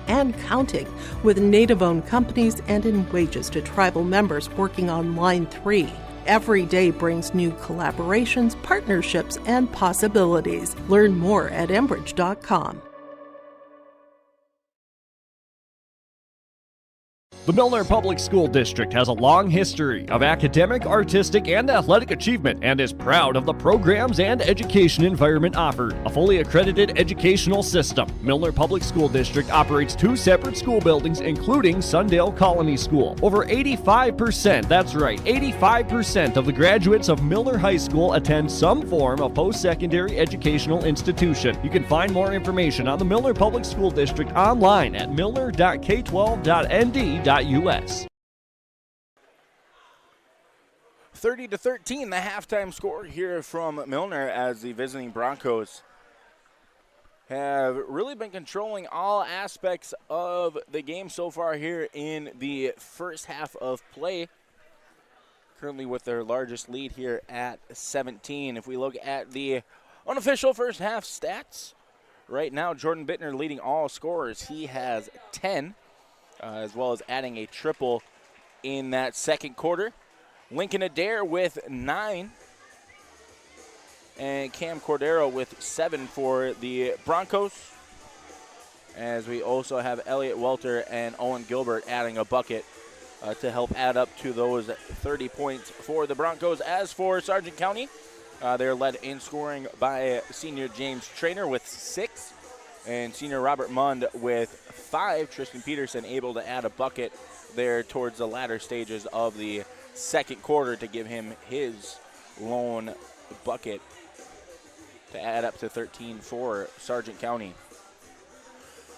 and counting with Native-owned companies and in wages to tribal members working on Line 3. Every day brings new collaborations, partnerships, and possibilities. Learn more at Enbridge.com. The Milner Public School District has a long history of academic, artistic, and athletic achievement and is proud of the programs and education environment offered. A fully accredited educational system, Milner Public School District operates 2 separate school buildings, including Sundale Colony School. Over 85%, that's right, 85% of the graduates of Milner High School attend some form of post-secondary educational institution. You can find more information on the Milner Public School District online at milner.k12.nd.us. 30-13, the halftime score here from Milner, as the visiting Broncos have really been controlling all aspects of the game so far here in the first half of play. Currently with their largest lead here at 17. If we look at the unofficial first half stats, right now Jordan Bittner leading all scorers. He has 10. As well as adding a triple in that second quarter. Lincoln Adair with 9. And Cam Cordero with 7 for the Broncos. As we also have Elliot Welter and Owen Gilbert adding a bucket to help add up to those 30 points for the Broncos. As for Sargent County, they're led in scoring by senior James Traynor with 6. And senior Robert Mund with 5. Tristan Peterson able to add a bucket there towards the latter stages of the second quarter to give him his lone bucket to add up to 13 for Sargent County.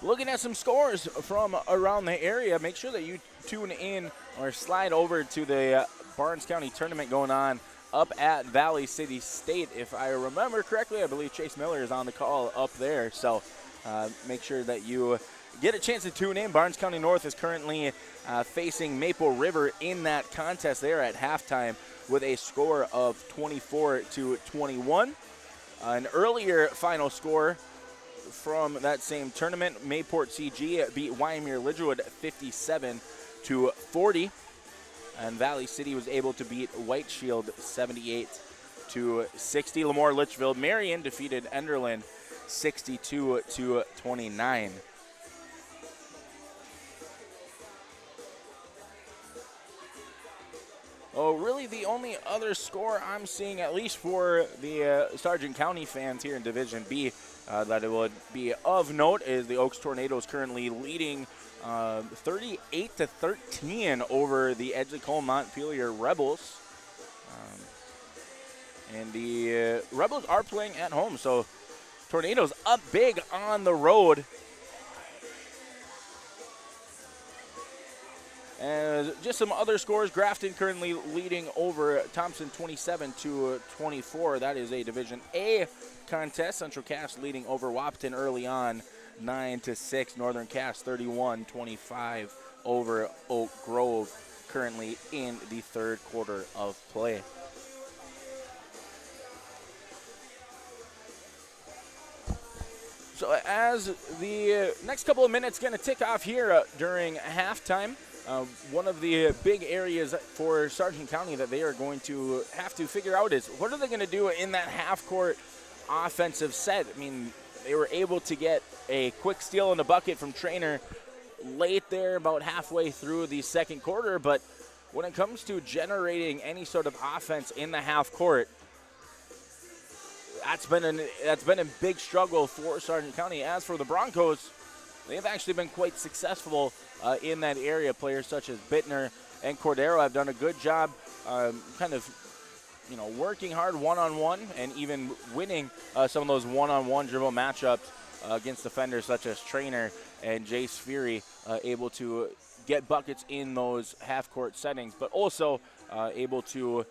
Looking at some scores from around the area, make sure that you tune in or slide over to the Barnes County tournament going on up at Valley City State. If I remember correctly, I believe Chase Miller is on the call up there. So make sure that you get a chance to tune in. Barnes County North is currently facing Maple River in that contest there at halftime with a score of 24-21. An earlier final score from that same tournament, Mayport CG beat Wyomere Lidgerwood 57-40. And Valley City was able to beat White Shield 78-60. Lemoore Litchfield Marion defeated Enderlin 62-29. Oh, really the only other score I'm seeing, at least for the Sargent County fans here in Division B, that it would be of note, is the Oaks Tornadoes currently leading 38-13 over the Edgecombe Montpelier Rebels. And the Rebels are playing at home, so Tornadoes up big on the road. And just some other scores. Grafton currently leading over Thompson 27-24. That is a Division A contest. Central Cass leading over Wapton early on 9-6. Northern Cass 31-25 over Oak Grove, currently in the third quarter of play. So as the next couple of minutes going to tick off here during halftime, one of the big areas for Sargent County that they are going to have to figure out is what are they going to do in that half-court offensive set. I mean, they were able to get a quick steal in the bucket from Trainer late there, about halfway through the second quarter, but when it comes to generating any sort of offense in the half-court, that's been a big struggle for Sargent County. As for the Broncos, they've actually been quite successful in that area. Players such as Bittner and Cordero have done a good job working hard one-on-one and even winning some of those one-on-one dribble matchups against defenders such as Trainer and Jace Fury, able to get buckets in those half-court settings, but also able to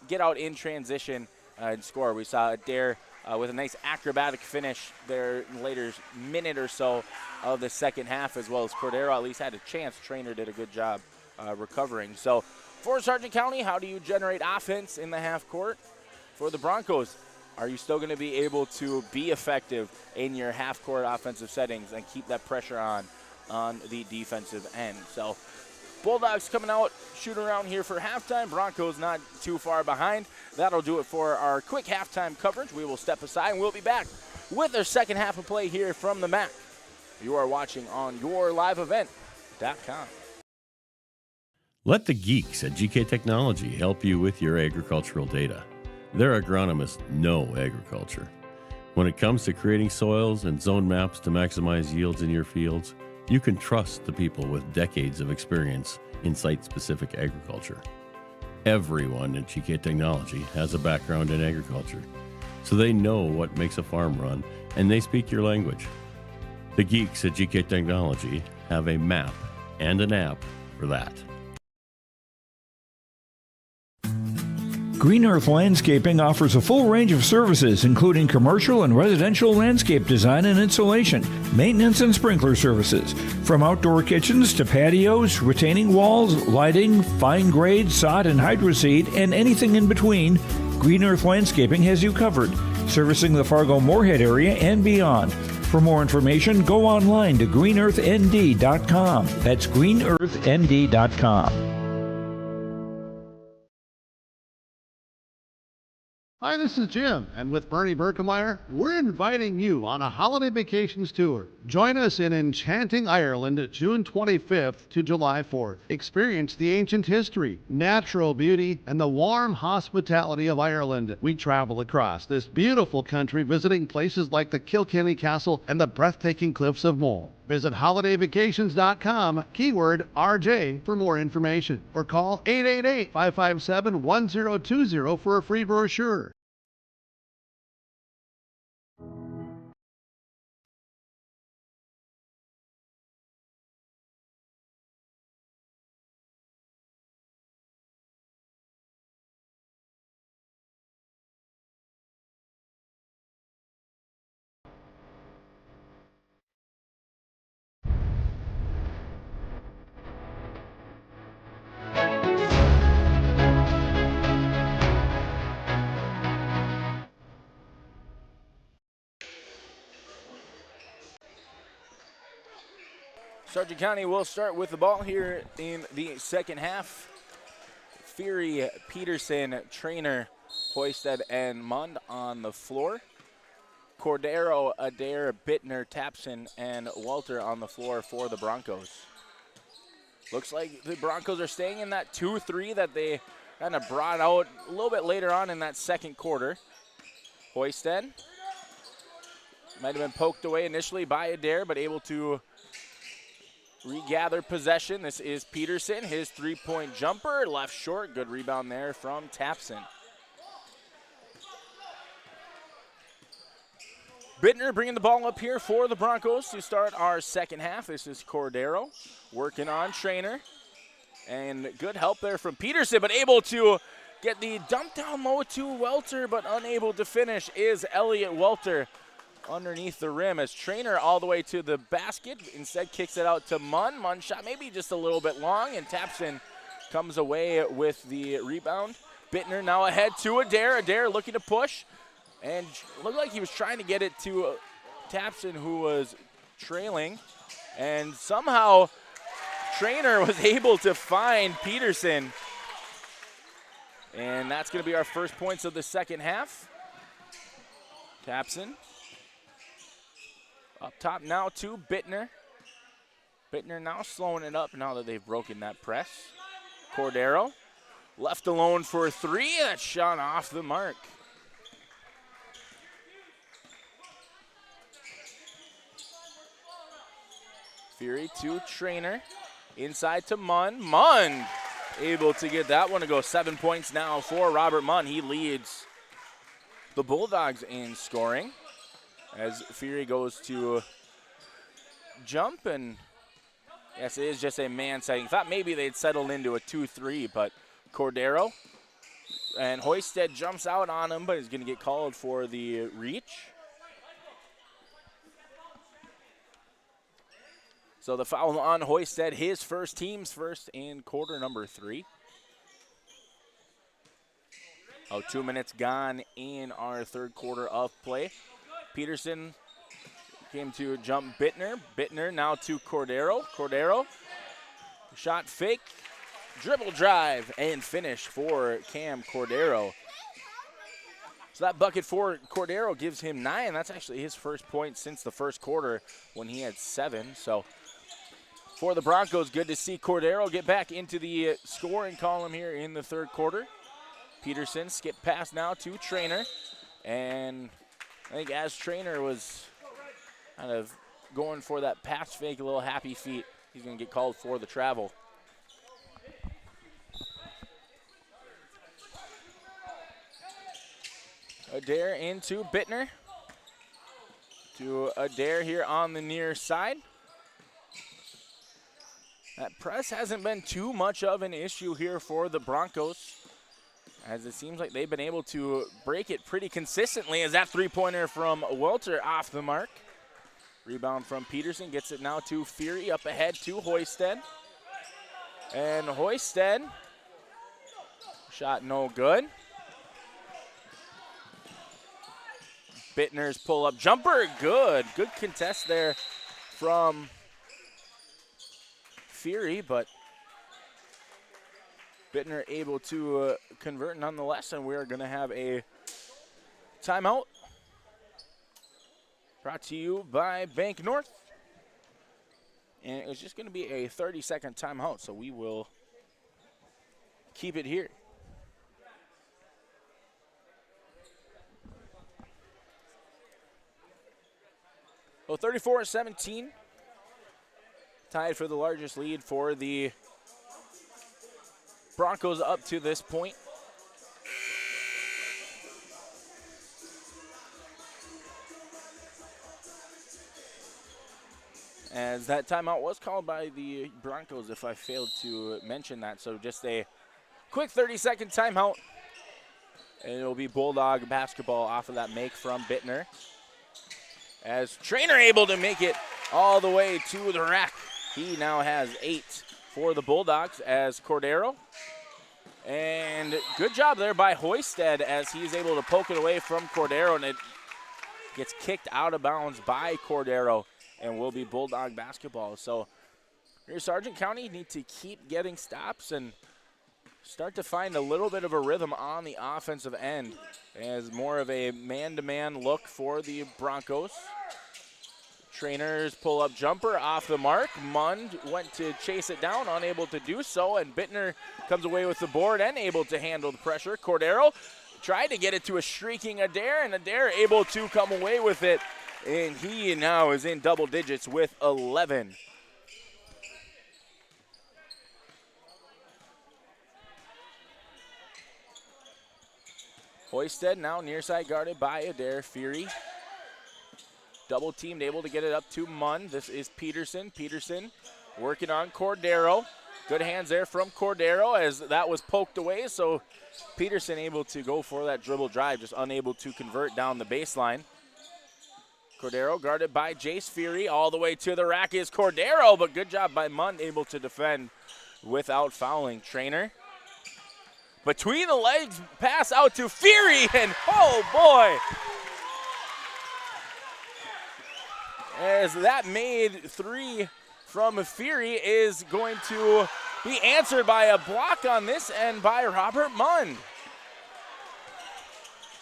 get out in transition and score. We saw Adair with a nice acrobatic finish there in the later minute or so of the second half, as well as Cordero at least had a chance. Trainer did a good job recovering. So for Sargent County, how do you generate offense in the half court? For the Broncos, are you still going to be able to be effective in your half court offensive settings and keep that pressure on the defensive end? So Bulldogs coming out, shoot around here for halftime. Broncos not too far behind. That'll do it for our quick halftime coverage. We will step aside and we'll be back with our second half of play here from the MAC. You are watching on YourLiveEvent.com. Let the geeks at GK Technology help you with your agricultural data. Their agronomists know agriculture. When it comes to creating soils and zone maps to maximize yields in your fields, you can trust the people with decades of experience in site-specific agriculture. Everyone at GK Technology has a background in agriculture, so they know what makes a farm run, and they speak your language. The geeks at GK Technology have a map and an app for that. Green Earth Landscaping offers a full range of services, including commercial and residential landscape design and installation, maintenance and sprinkler services. From outdoor kitchens to patios, retaining walls, lighting, fine grade, sod and hydroseed, and anything in between, Green Earth Landscaping has you covered, servicing the Fargo-Moorhead area and beyond. For more information, go online to greenearthnd.com. That's greenearthnd.com. Hi, this is Jim, and with Bernie Berkemeyer, we're inviting you on a holiday vacations tour. Join us in enchanting Ireland, June 25th to July 4th. Experience the ancient history, natural beauty, and the warm hospitality of Ireland. We travel across this beautiful country, visiting places like the Kilkenny Castle and the breathtaking cliffs of Moyle. Visit holidayvacations.com, keyword RJ, for more information, or call 888-557-1020 for a free brochure. Sargent County will start with the ball here in the second half. Fury, Peterson, Trainer, Hoisted, and Mund on the floor. Cordero, Adair, Bittner, Tapson, and Walter on the floor for the Broncos. Looks like the Broncos are staying in that 2-3 that they kind of brought out a little bit later on in that second quarter. Hoisted might have been poked away initially by Adair, but able to regather possession. This is Peterson, his three-point jumper, left short. Good rebound there from Tapson. Bittner bringing the ball up here for the Broncos to start our second half. This is Cordero working on Trainer. And good help there from Peterson, but able to get the dump down low to Welter, but unable to finish is Elliott Welter underneath the rim as Trainer all the way to the basket. Instead kicks it out to Munn. Munn shot maybe just a little bit long, and Tapson comes away with the rebound. Bittner now ahead to Adair. Adair looking to push. And looked like he was trying to get it to Tapson, who was trailing. And somehow Trainer was able to find Peterson. And that's going to be our first points of the second half. Tapson up top now to Bittner. Bittner now slowing it up now that they've broken that press. Cordero left alone for three. That shot off the mark. Fury to Trainer. Inside to Munn. Munn able to get that one to go. 7 points now for Robert Munn. He leads the Bulldogs in scoring as Fury goes to jump. And yes, it is just a man setting. Thought maybe they'd settled into a 2-3, but Cordero and Hoisted jumps out on him, but he's going to get called for the reach. So the foul on Hoisted, his first, team's first in quarter number 3. 2 minutes gone in our third quarter of play. Peterson came to jump Bittner. Bittner now to Cordero. Cordero, shot fake, dribble drive, and finish for Cam Cordero. So that bucket for Cordero gives him 9. That's actually his first point since the first quarter when he had 7. So for the Broncos, good to see Cordero get back into the scoring column here in the third quarter. Peterson skip pass now to Trainer. And I think as Trainer was kind of going for that pass fake, a little happy feet, he's going to get called for the travel. Adair into Bittner. To Adair here on the near side. That press hasn't been too much of an issue here for the Broncos, as it seems like they've been able to break it pretty consistently, as that three-pointer from Welter off the mark. Rebound from Peterson, gets it now to Fury, up ahead to Hoisted. And Hoisted, shot no good. Bittner's pull-up jumper, good. Good contest there from Fury, but Bittner able to convert nonetheless, and we are going to have a timeout brought to you by Bank North. And it's just going to be a 30-second timeout, so we will keep it here. Well, 34-17. Tied for the largest lead for the Broncos up to this point. As that timeout was called by the Broncos, if I failed to mention that. So just a quick 30-second timeout. And it'll be Bulldog basketball off of that make from Bittner. As Trainer able to make it all the way to the rack. He now has 8 for the Bulldogs as Cordero. And good job there by Hoisted as he's able to poke it away from Cordero, and it gets kicked out of bounds by Cordero and will be Bulldog basketball. So here Sargent County need to keep getting stops and start to find a little bit of a rhythm on the offensive end as more of a man-to-man look for the Broncos. Trainer's pull-up jumper off the mark. Mund went to chase it down, unable to do so, and Bittner comes away with the board and able to handle the pressure. Cordero tried to get it to a streaking Adair, and Adair able to come away with it, and he now is in double digits with 11. Hoisted now near side guarded by Adair. Fury double teamed, able to get it up to Munn. This is Peterson. Peterson working on Cordero. Good hands there from Cordero as that was poked away. So Peterson able to go for that dribble drive, just unable to convert down the baseline. Cordero guarded by Jace Fury. All the way to the rack is Cordero, but good job by Munn, able to defend without fouling. Trainer between the legs, pass out to Fury, and oh boy! As that made three from Fury is going to be answered by a block on this and by Robert Munn.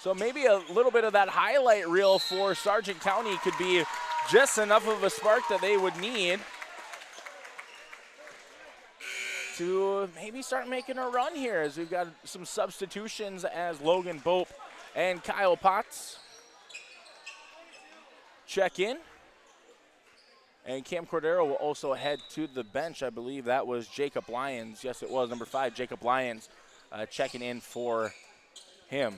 So maybe a little bit of that highlight reel for Sargent County could be just enough of a spark that they would need to maybe start making a run here, as we've got some substitutions as Logan Bope and Kyle Potts check in. And Cam Cordero will also head to the bench. I believe that was Jacob Lyons. Yes, it was number 5, Jacob Lyons, checking in for him.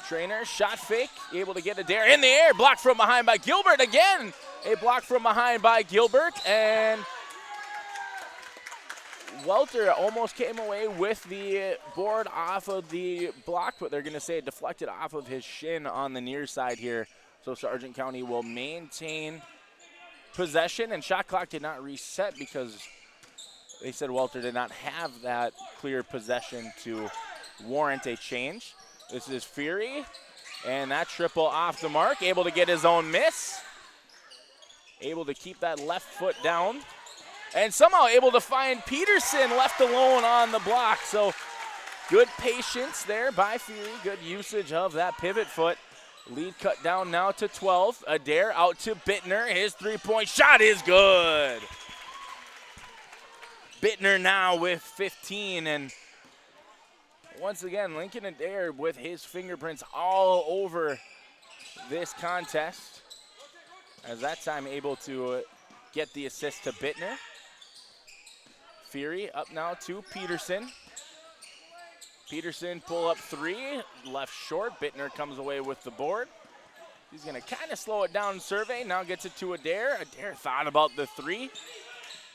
Trainer, shot fake, able to get Adair in the air, blocked from behind by Gilbert again. A block from behind by Gilbert, and Welter almost came away with the board off of the block, but they're going to say it deflected off of his shin on the near side here. So Sargent County will maintain possession, and shot clock did not reset because they said Welter did not have that clear possession to warrant a change. This is Fury, and that triple off the mark, able to get his own miss. Able to keep that left foot down, and somehow able to find Peterson left alone on the block. So good patience there by Fury, good usage of that pivot foot. Lead cut down now to 12. Adair out to Bittner. His three-point shot is good. Bittner now with 15, and once again, Lincoln Adair with his fingerprints all over this contest, as that time able to get the assist to Bittner. Fury up now to Peterson. Peterson pull up three, left short. Bittner comes away with the board. He's going to kind of slow it down and survey. Now gets it to Adair. Adair thought about the three.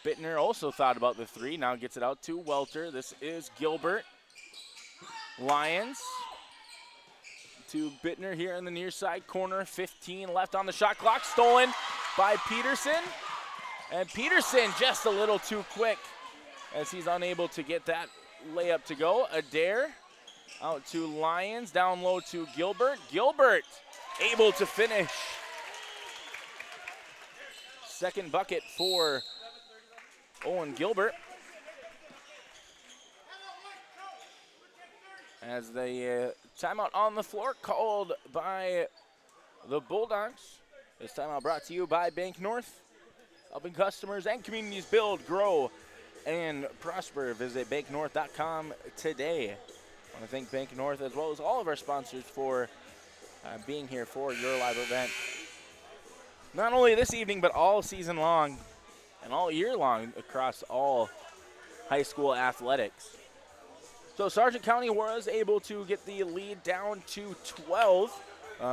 Bittner also thought about the three. Now gets it out to Welter. This is Gilbert. Lyons to Bittner here in the near side corner. 15 left on the shot clock. Stolen by Peterson. And Peterson just a little too quick as he's unable to get that layup to go. Adair out to Lyons. Down low to Gilbert. Gilbert able to finish. Second bucket for Owen Gilbert. As the timeout on the floor called by the Bulldogs. This timeout brought to you by Bank North, helping customers and communities build, grow, and prosper. Visit banknorth.com today. I want to thank Bank North as well as all of our sponsors for being here for your live event. Not only this evening, but all season long and all year long across all high school athletics. So Sargent County was able to get the lead down to 12,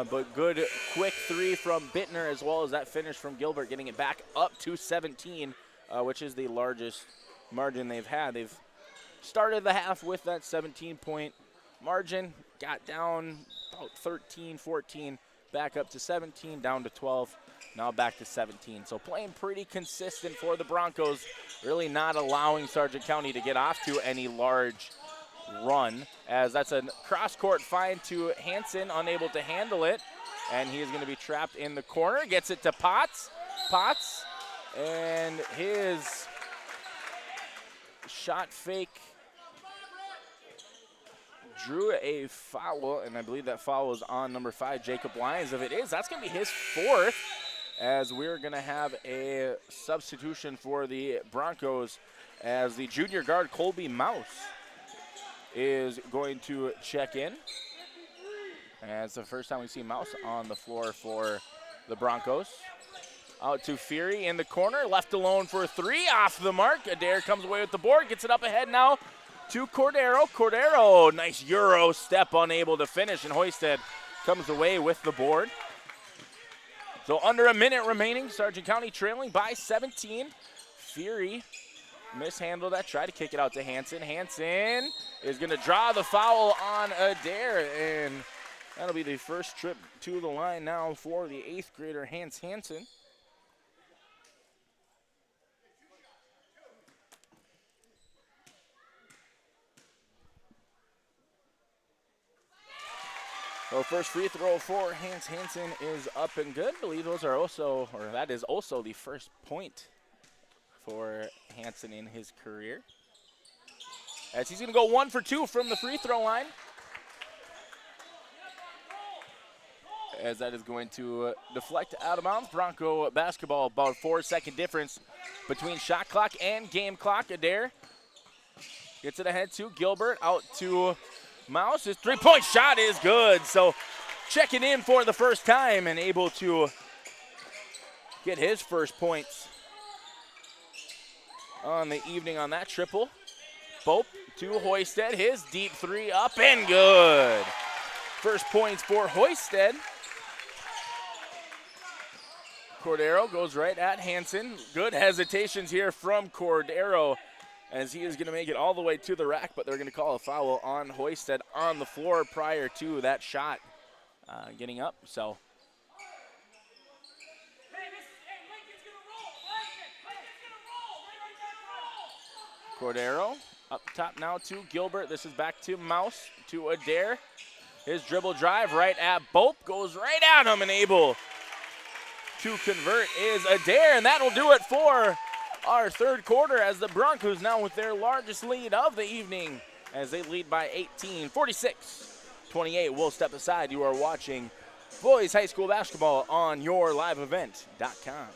but good quick three from Bittner, as well as that finish from Gilbert, getting it back up to 17, which is the largest margin they've had. They've started the half with that 17-point margin, got down about 13, 14, back up to 17, down to 12, now back to 17. So playing pretty consistent for the Broncos, really not allowing Sargent County to get off to any large run, as that's a cross-court find to Hansen, unable to handle it, and he is going to be trapped in the corner. Gets it to Potts. Potts, and his shot fake drew a foul, and I believe that foul was on number 5, Jacob Lyons. If it is, that's going to be his 4th, as we're going to have a substitution for the Broncos, as the junior guard Colby Mouse is going to check in. And it's the first time we see Mouse on the floor for the Broncos. Out to Fury in the corner, left alone for 3, off the mark. Adair comes away with the board, gets it up ahead now to Cordero. Cordero, nice Euro step, unable to finish, and Hoisted comes away with the board. So under a minute remaining, Sargent County trailing by 17. Fury mishandled that, tried to kick it out to Hansen. Hansen is going to draw the foul on Adair, and that'll be the first trip to the line now for the 8th grader, Hans Hansen. So first free throw for Hans Hansen is up and good. I believe those are also, or that is also the first point for Hansen in his career, as he's going to go 1 for 2 from the free throw line, as that is going to deflect out of bounds. Bronco basketball, about a 4-second difference between shot clock and game clock. Adair gets it ahead to Gilbert, out to Mouse. His 3-point shot is good, so checking in for the first time and able to get his first points on the evening on that triple. Bope to Hoisted, his deep 3 up and good. First points for Hoisted. Cordero goes right at Hansen. Good hesitations here from Cordero, as he is going to make it all the way to the rack, but they're going to call a foul on Hoisted on the floor prior to that shot getting up. So Cordero up top now to Gilbert. This is back to Mouse, to Adair. His dribble drive right at Bope, goes right at him, and able to convert is Adair, and that'll do it for our third quarter, as the Broncos now with their largest lead of the evening, as they lead by 18, 46-28. We'll step aside. You are watching boys high school basketball on yourliveevent.com.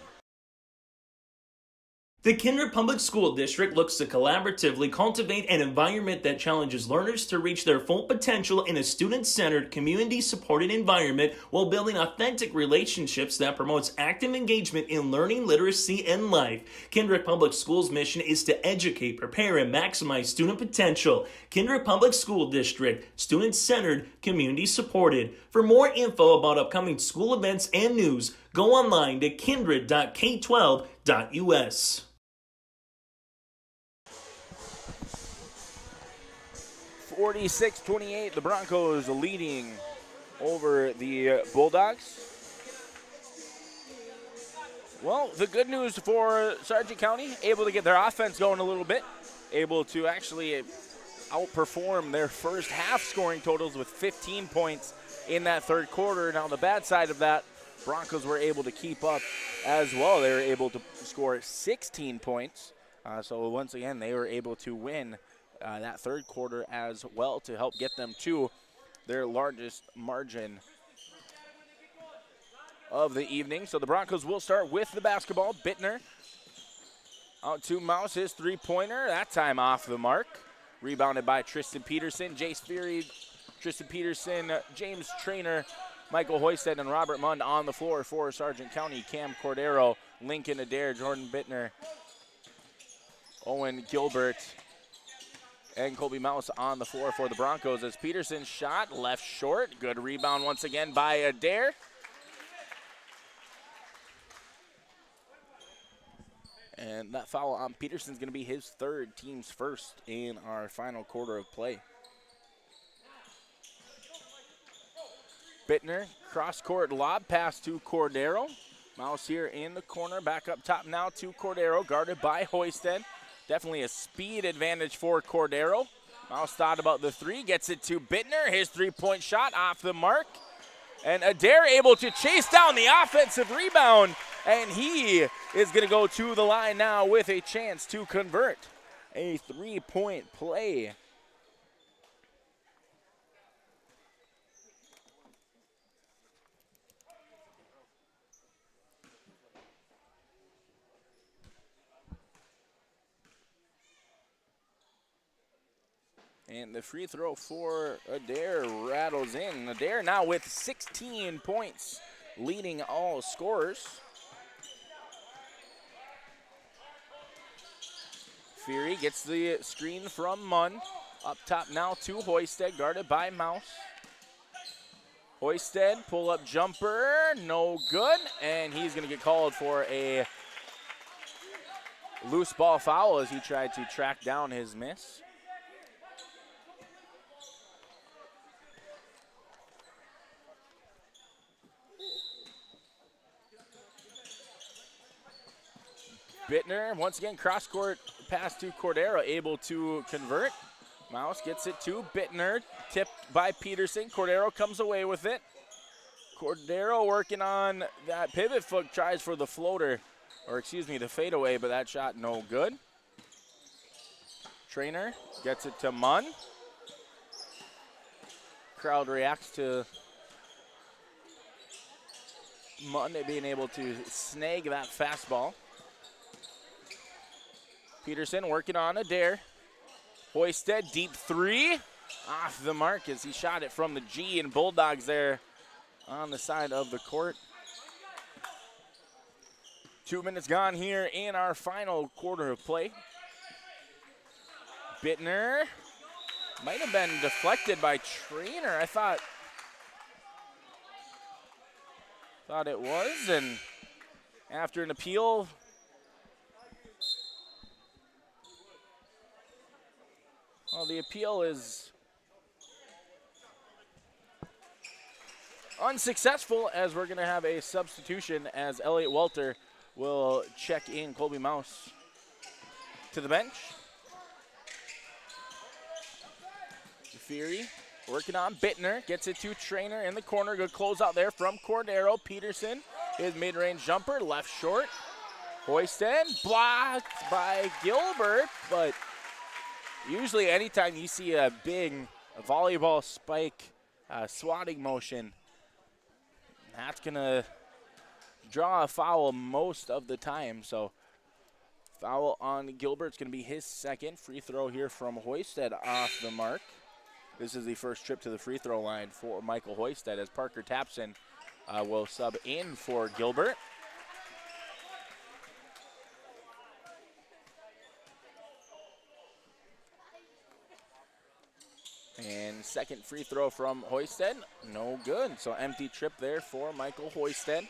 The Kindred Public School District looks to collaboratively cultivate an environment that challenges learners to reach their full potential in a student-centered, community-supported environment while building authentic relationships that promotes active engagement in learning, literacy, and life. Kindred Public Schools' mission is to educate, prepare, and maximize student potential. Kindred Public School District, student-centered, community-supported. For more info about upcoming school events and news, go online to kindred.k12.us. 46-28, the Broncos leading over the Bulldogs. Well, the good news for Sargent County, able to get their offense going a little bit, able to actually outperform their first half scoring totals with 15 points in that third quarter. Now, the bad side of that, Broncos were able to keep up as well. They were able to score 16 points. So once again, they were able to win that third quarter as well to help get them to their largest margin of the evening. So the Broncos will start with the basketball. Bittner out to Mouse, his 3-pointer, that time off the mark. Rebounded by Tristan Peterson, Jace Fury, Tristan Peterson, James Trainer, Michael Hoisted, and Robert Mund on the floor for Sargent County. Cam Cordero, Lincoln Adair, Jordan Bittner, Owen Gilbert, and Colby Mouse on the floor for the Broncos, as Peterson's shot left short. Good rebound once again by Adair. And that foul on Peterson's going to be his third, team's first in our final quarter of play. Bittner, cross-court lob pass to Cordero. Mouse here in the corner, back up top now to Cordero, guarded by Hoisted. Definitely a speed advantage for Cordero. Mouse thought about the 3, gets it to Bittner. His 3-point shot off the mark. And Adair able to chase down the offensive rebound. And he is going to go to the line now with a chance to convert a 3-point play And the free throw for Adair rattles in. Adair now with 16 points, leading all scorers. Fury gets the screen from Munn. Up top now to Hoisted, guarded by Mouse. Hoisted, pull-up jumper, no good. And he's going to get called for a loose ball foul as he tried to track down his miss. Bittner, once again, cross-court pass to Cordero, able to convert. Mouse gets it to Bittner, tipped by Peterson. Cordero comes away with it. Cordero working on that pivot foot, tries for the floater, or excuse me, the fadeaway, but that shot no good. Trainer gets it to Munn. Crowd reacts to Munn being able to snag that fastball. Peterson working on Adair. Hoisted, deep three. Off the mark as he shot it from the G, and Bulldogs there on the side of the court. 2 minutes gone here in our final quarter of play. Bittner might have been deflected by Trainer. I thought it was, and after an appeal, well, the appeal is unsuccessful as we're going to have a substitution as Elliot Welter will check in Colby Mouse to the bench. Fury working on Bittner, gets it to Trainer in the corner. Good close out there from Cordero. Peterson, his mid-range jumper, left short. Hoisted, blocked by Gilbert, but usually anytime you see a big volleyball spike swatting motion, that's going to draw a foul most of the time. So foul on Gilbert's going to be his second. Free throw here from Hoisted off the mark. This is the first trip to the free throw line for Michael Hoisted as Parker Tapson will sub in for Gilbert. And second free throw from Hoisted, no good. So empty trip there for Michael Hoisted.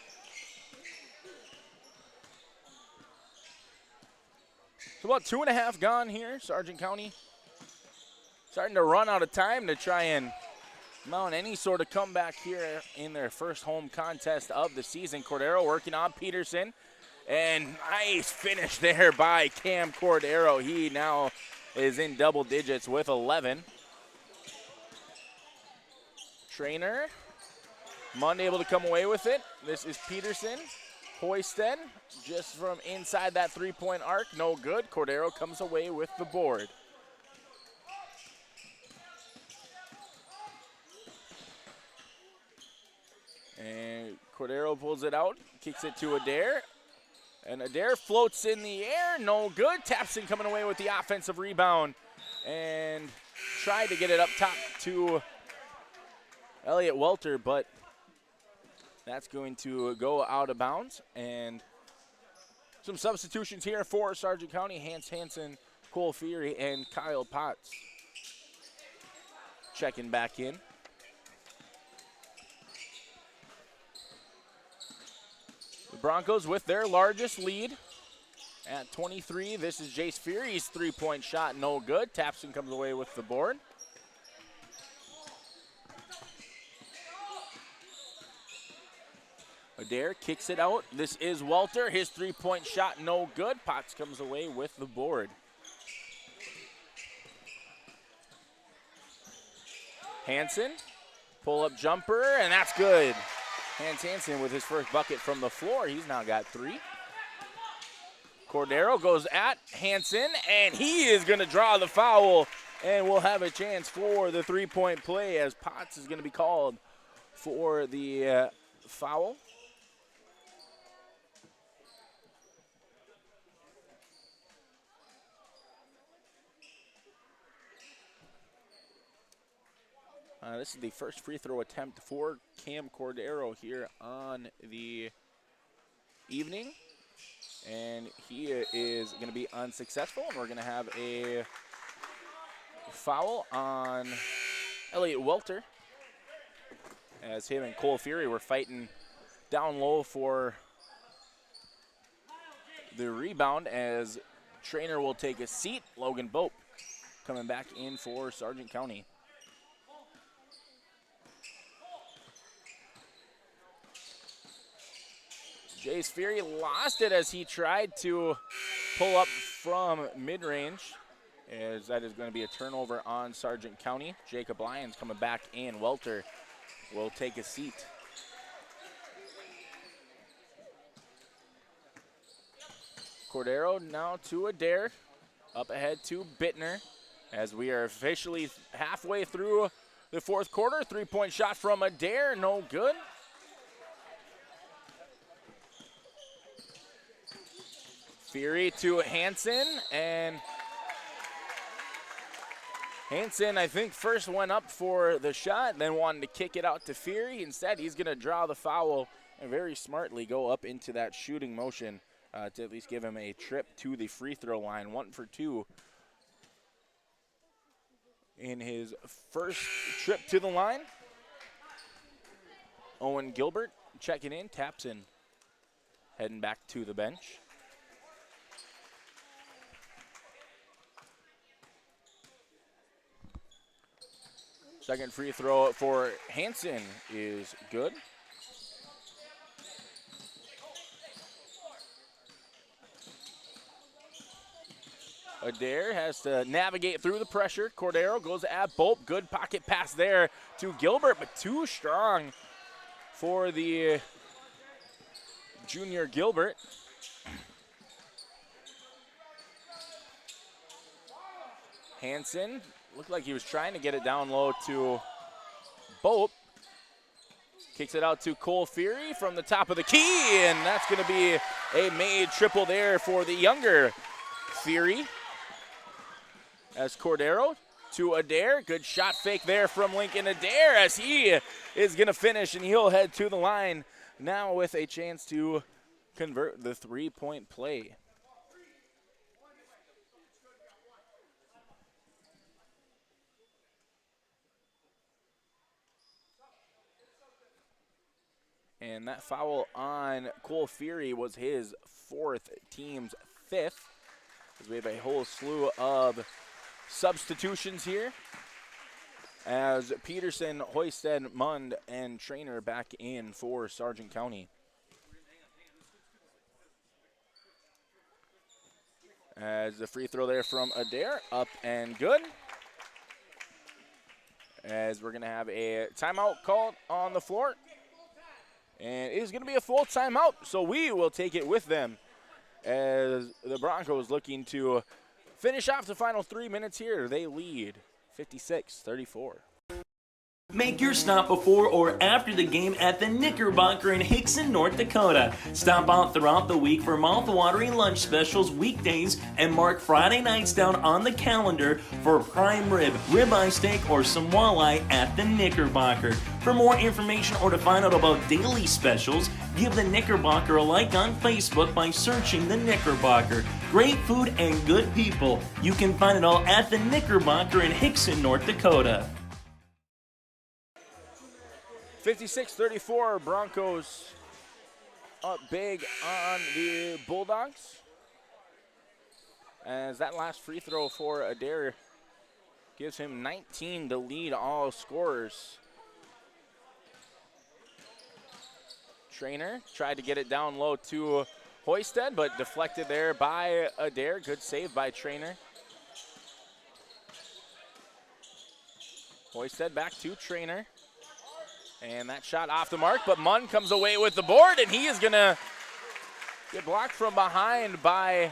So about 2.5 gone here. Sargent County starting to run out of time to try and mount any sort of comeback here in their first home contest of the season. Cordero working on Peterson. And nice finish there by Cam Cordero. He now is in double digits with 11. Trainer, Munn able to come away with it. This is Peterson. Hoisted, just from inside that three-point arc, no good. Cordero comes away with the board. And Cordero pulls it out, kicks it to Adair. And Adair floats in the air, no good. Tapson coming away with the offensive rebound. And tried to get it up top to Elliot Welter, but that's going to go out of bounds. And some substitutions here for Sargent County. Hans Hansen, Cole Fury, and Kyle Potts checking back in. The Broncos with their largest lead at 23. This is Jace Fury's three-point shot, no good. Tapson comes away with the board. Adair kicks it out. This is Welter. His three-point shot, no good. Potts comes away with the board. Hansen, pull-up jumper, and that's good. Hans Hansen with his first bucket from the floor. He's now got 3. Cordero goes at Hansen, and he is going to draw the foul, and we'll have a chance for the three-point play as Potts is going to be called for the foul. This is the first free throw attempt for Cam Cordero here on the evening. And he is going to be unsuccessful, and we're going to have a foul on Elliot Welter, as him and Cole Fury were fighting down low for the rebound, as Trainer will take a seat. Logan Bope coming back in for Sargent County. Jace Fury lost it as he tried to pull up from mid-range, as that is going to be a turnover on Sargent County. Jacob Lyons coming back in. Welter will take a seat. Cordero now to Adair. Up ahead to Bittner, as we are officially halfway through the fourth quarter. Three-point shot from Adair, no good. Fury to Hansen, and Hansen, I think, first went up for the shot, then wanted to kick it out to Fury. Instead, he's going to draw the foul and very smartly go up into that shooting motion to at least give him a trip to the free throw line. 1 for 2 in his first trip to the line. Owen Gilbert checking in, taps in, heading back to the bench. Second free throw for Hansen is good. Adair has to navigate through the pressure. Cordero goes at Bope. Good pocket pass there to Gilbert, but too strong for the junior Gilbert. Hansen looked like he was trying to get it down low to Bope. Kicks it out to Cole Fury from the top of the key, and that's going to be a made triple there for the younger Fury. As Cordero to Adair. Good shot fake there from Lincoln Adair, as he is going to finish, and he'll head to the line now with a chance to convert the three-point play. And that foul on Cole Fury was his fourth, team's fifth, as we have a whole slew of substitutions here, as Peterson, Hoisted, Mund, and Trainer back in for Sargent County. As the free throw there from Adair, up and good. As we're going to have a timeout called on the floor. And it is going to be a full timeout, so we will take it with them, as the Broncos looking to finish off the final 3 minutes here. They lead 56-34. Make your stop before or after the game at the Knickerbocker in Hickson, North Dakota. Stop out throughout the week for mouth-watering lunch specials weekdays and mark Friday nights down on the calendar for prime rib, ribeye steak, or some walleye at the Knickerbocker. For more information or to find out about daily specials, give the Knickerbocker a like on Facebook by searching the Knickerbocker. Great food and good people. You can find it all at the Knickerbocker in Hickson, North Dakota. 56-34, Broncos up big on the Bulldogs. As that last free throw for Adair gives him 19 to lead all scorers. Trainer tried to get it down low to Hoisted, but deflected there by Adair. Good save by Trainer. Hoisted back to Trainer. And that shot off the mark, but Munn comes away with the board, and he is going to get blocked from behind by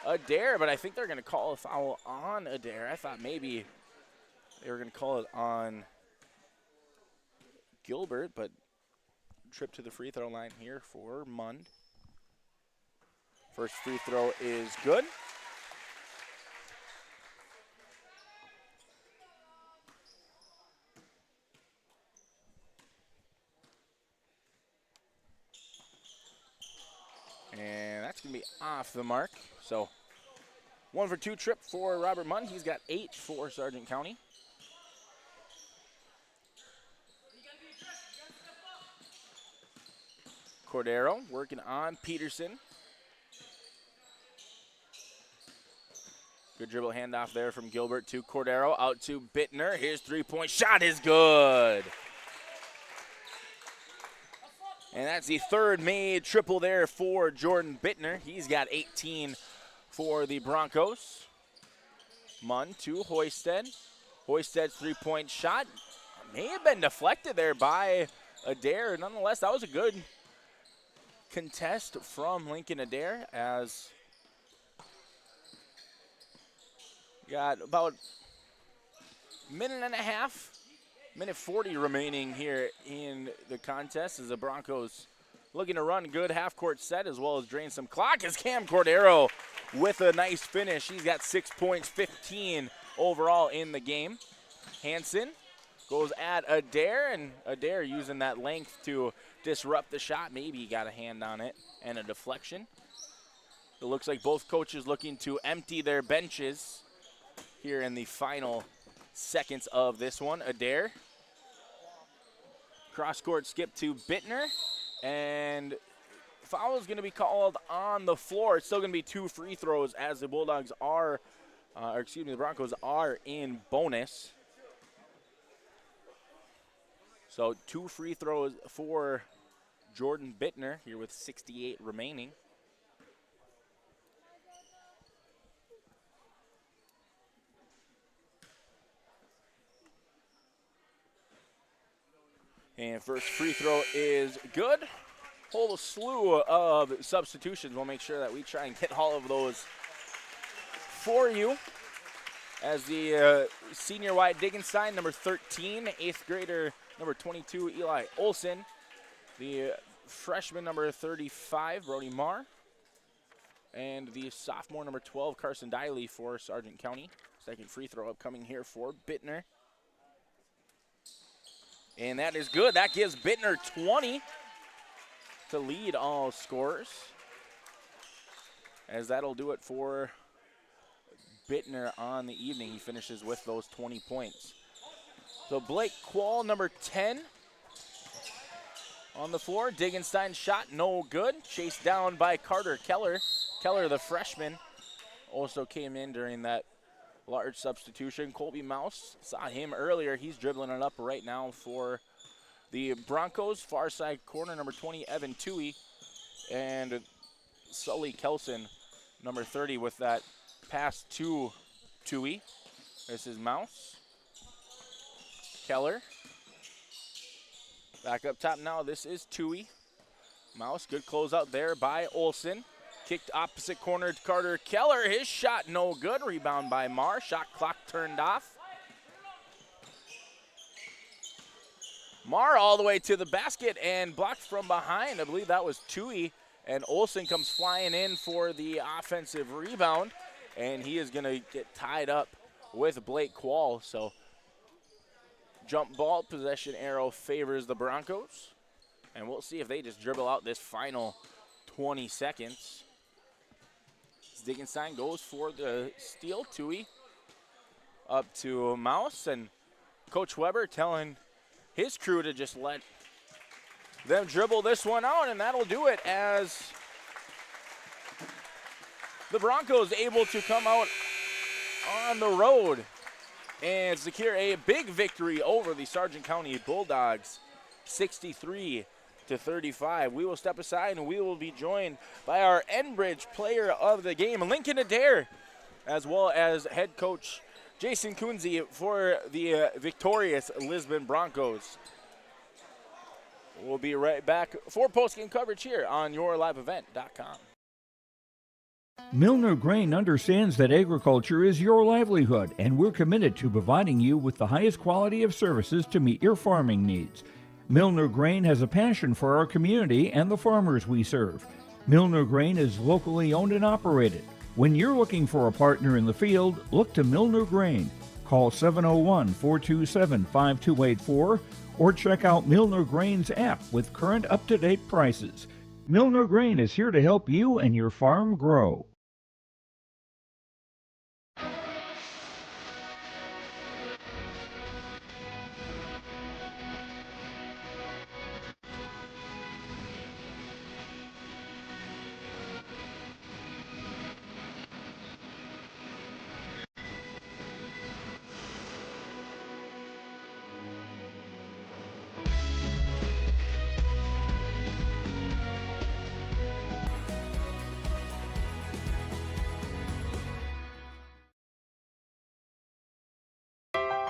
Adair, but I think they're going to call a foul on Adair. I thought maybe they were going to call it on Gilbert, but trip to the free throw line here for Munn. First free throw is good. to be off the mark. So 1 for 2 trip for Robert Munn. He's got 8 for Sargent County. Cordero working on Peterson. Good dribble handoff there from Gilbert to Cordero, out to Bittner. His three-point shot is good. And that's the third made triple there for Jordan Bittner. He's got 18 for the Broncos. Munn to Hoisted. Hoisted's three-point shot may have been deflected there by Adair. Nonetheless, that was a good contest from Lincoln Adair, as got about a minute and a half, minute 40 remaining here in the contest as the Broncos looking to run a good half-court set as well as drain some clock as Cam Cordero with a nice finish. He's got 6 points, 15 overall in the game. Hansen goes at Adair, and Adair using that length to disrupt the shot. Maybe he got a hand on it and a deflection. It looks like both coaches looking to empty their benches here in the final seconds of this one. Adair, cross-court skip to Bittner, and foul is going to be called on the floor. It's still going to be 2 free throws as the Bulldogs are, the Broncos are in bonus. So 2 free throws for Jordan Bittner here with 68 remaining. And first free throw is good. Whole slew of substitutions. We'll make sure that we try and get all of those for you. As the senior Wyatt Diggenstein, number 13, 8th grader, number 22, Eli Olson. The freshman, number 35, Brody Marr. And the sophomore, number 12, Carson Diley for Sargent County. Second free throw upcoming here for Bittner. And that is good. That gives Bittner 20 to lead all scorers. As that'll do it for Bittner on the evening. He finishes with those 20 points. So Blake Quall, number 10, on the floor. Diggenstein's shot, no good. Chased down by Carter Keller. Keller, the freshman, also came in during that large substitution. Colby Mouse, saw him earlier. He's dribbling it up right now for the Broncos. Far side corner, number 20, Evan Toohey. And Sully Kelson, number 30, with that pass to Toohey. This is Mouse. Keller. Back up top now, this is Toohey. Mouse, good closeout there by Olson. Kicked opposite corner to Carter Keller. His shot no good. Rebound by Marr. Shot clock turned off. Marr all the way to the basket and blocked from behind. I believe that was Toohey. And Olson comes flying in for the offensive rebound. And he is going to get tied up with Blake Quall. So jump ball possession arrow favors the Broncos. And we'll see if they just dribble out this final 20 seconds. Diggenstein goes for the steal. Toohey up to Mouse, and Coach Weber telling his crew to just let them dribble this one out, and that'll do it as the Broncos able to come out on the road and secure a big victory over the Sargent County Bulldogs, 63-35. We will step aside and we will be joined by our Enbridge player of the game, Lincoln Adair, as well as head coach Jason Kunze for the victorious Lisbon Broncos. We'll be right back for postgame coverage here on yourliveevent.com. Milner Grain understands that agriculture is your livelihood, and we're committed to providing you with the highest quality of services to meet your farming needs. Milner Grain has a passion for our community and the farmers we serve. Milner Grain is locally owned and operated. When you're looking for a partner in the field, look to Milner Grain. Call 701-427-5284 or check out Milner Grain's app with current up-to-date prices. Milner Grain is here to help you and your farm grow.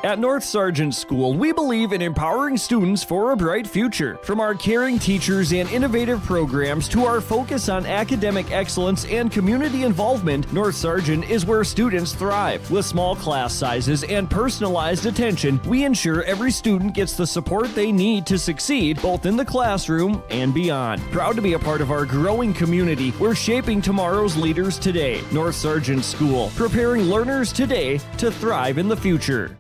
At North Sargent School, we believe in empowering students for a bright future. From our caring teachers and innovative programs to our focus on academic excellence and community involvement, North Sargent is where students thrive. With small class sizes and personalized attention, we ensure every student gets the support they need to succeed, both in the classroom and beyond. Proud to be a part of our growing community, we're shaping tomorrow's leaders today. North Sargent School, preparing learners today to thrive in the future.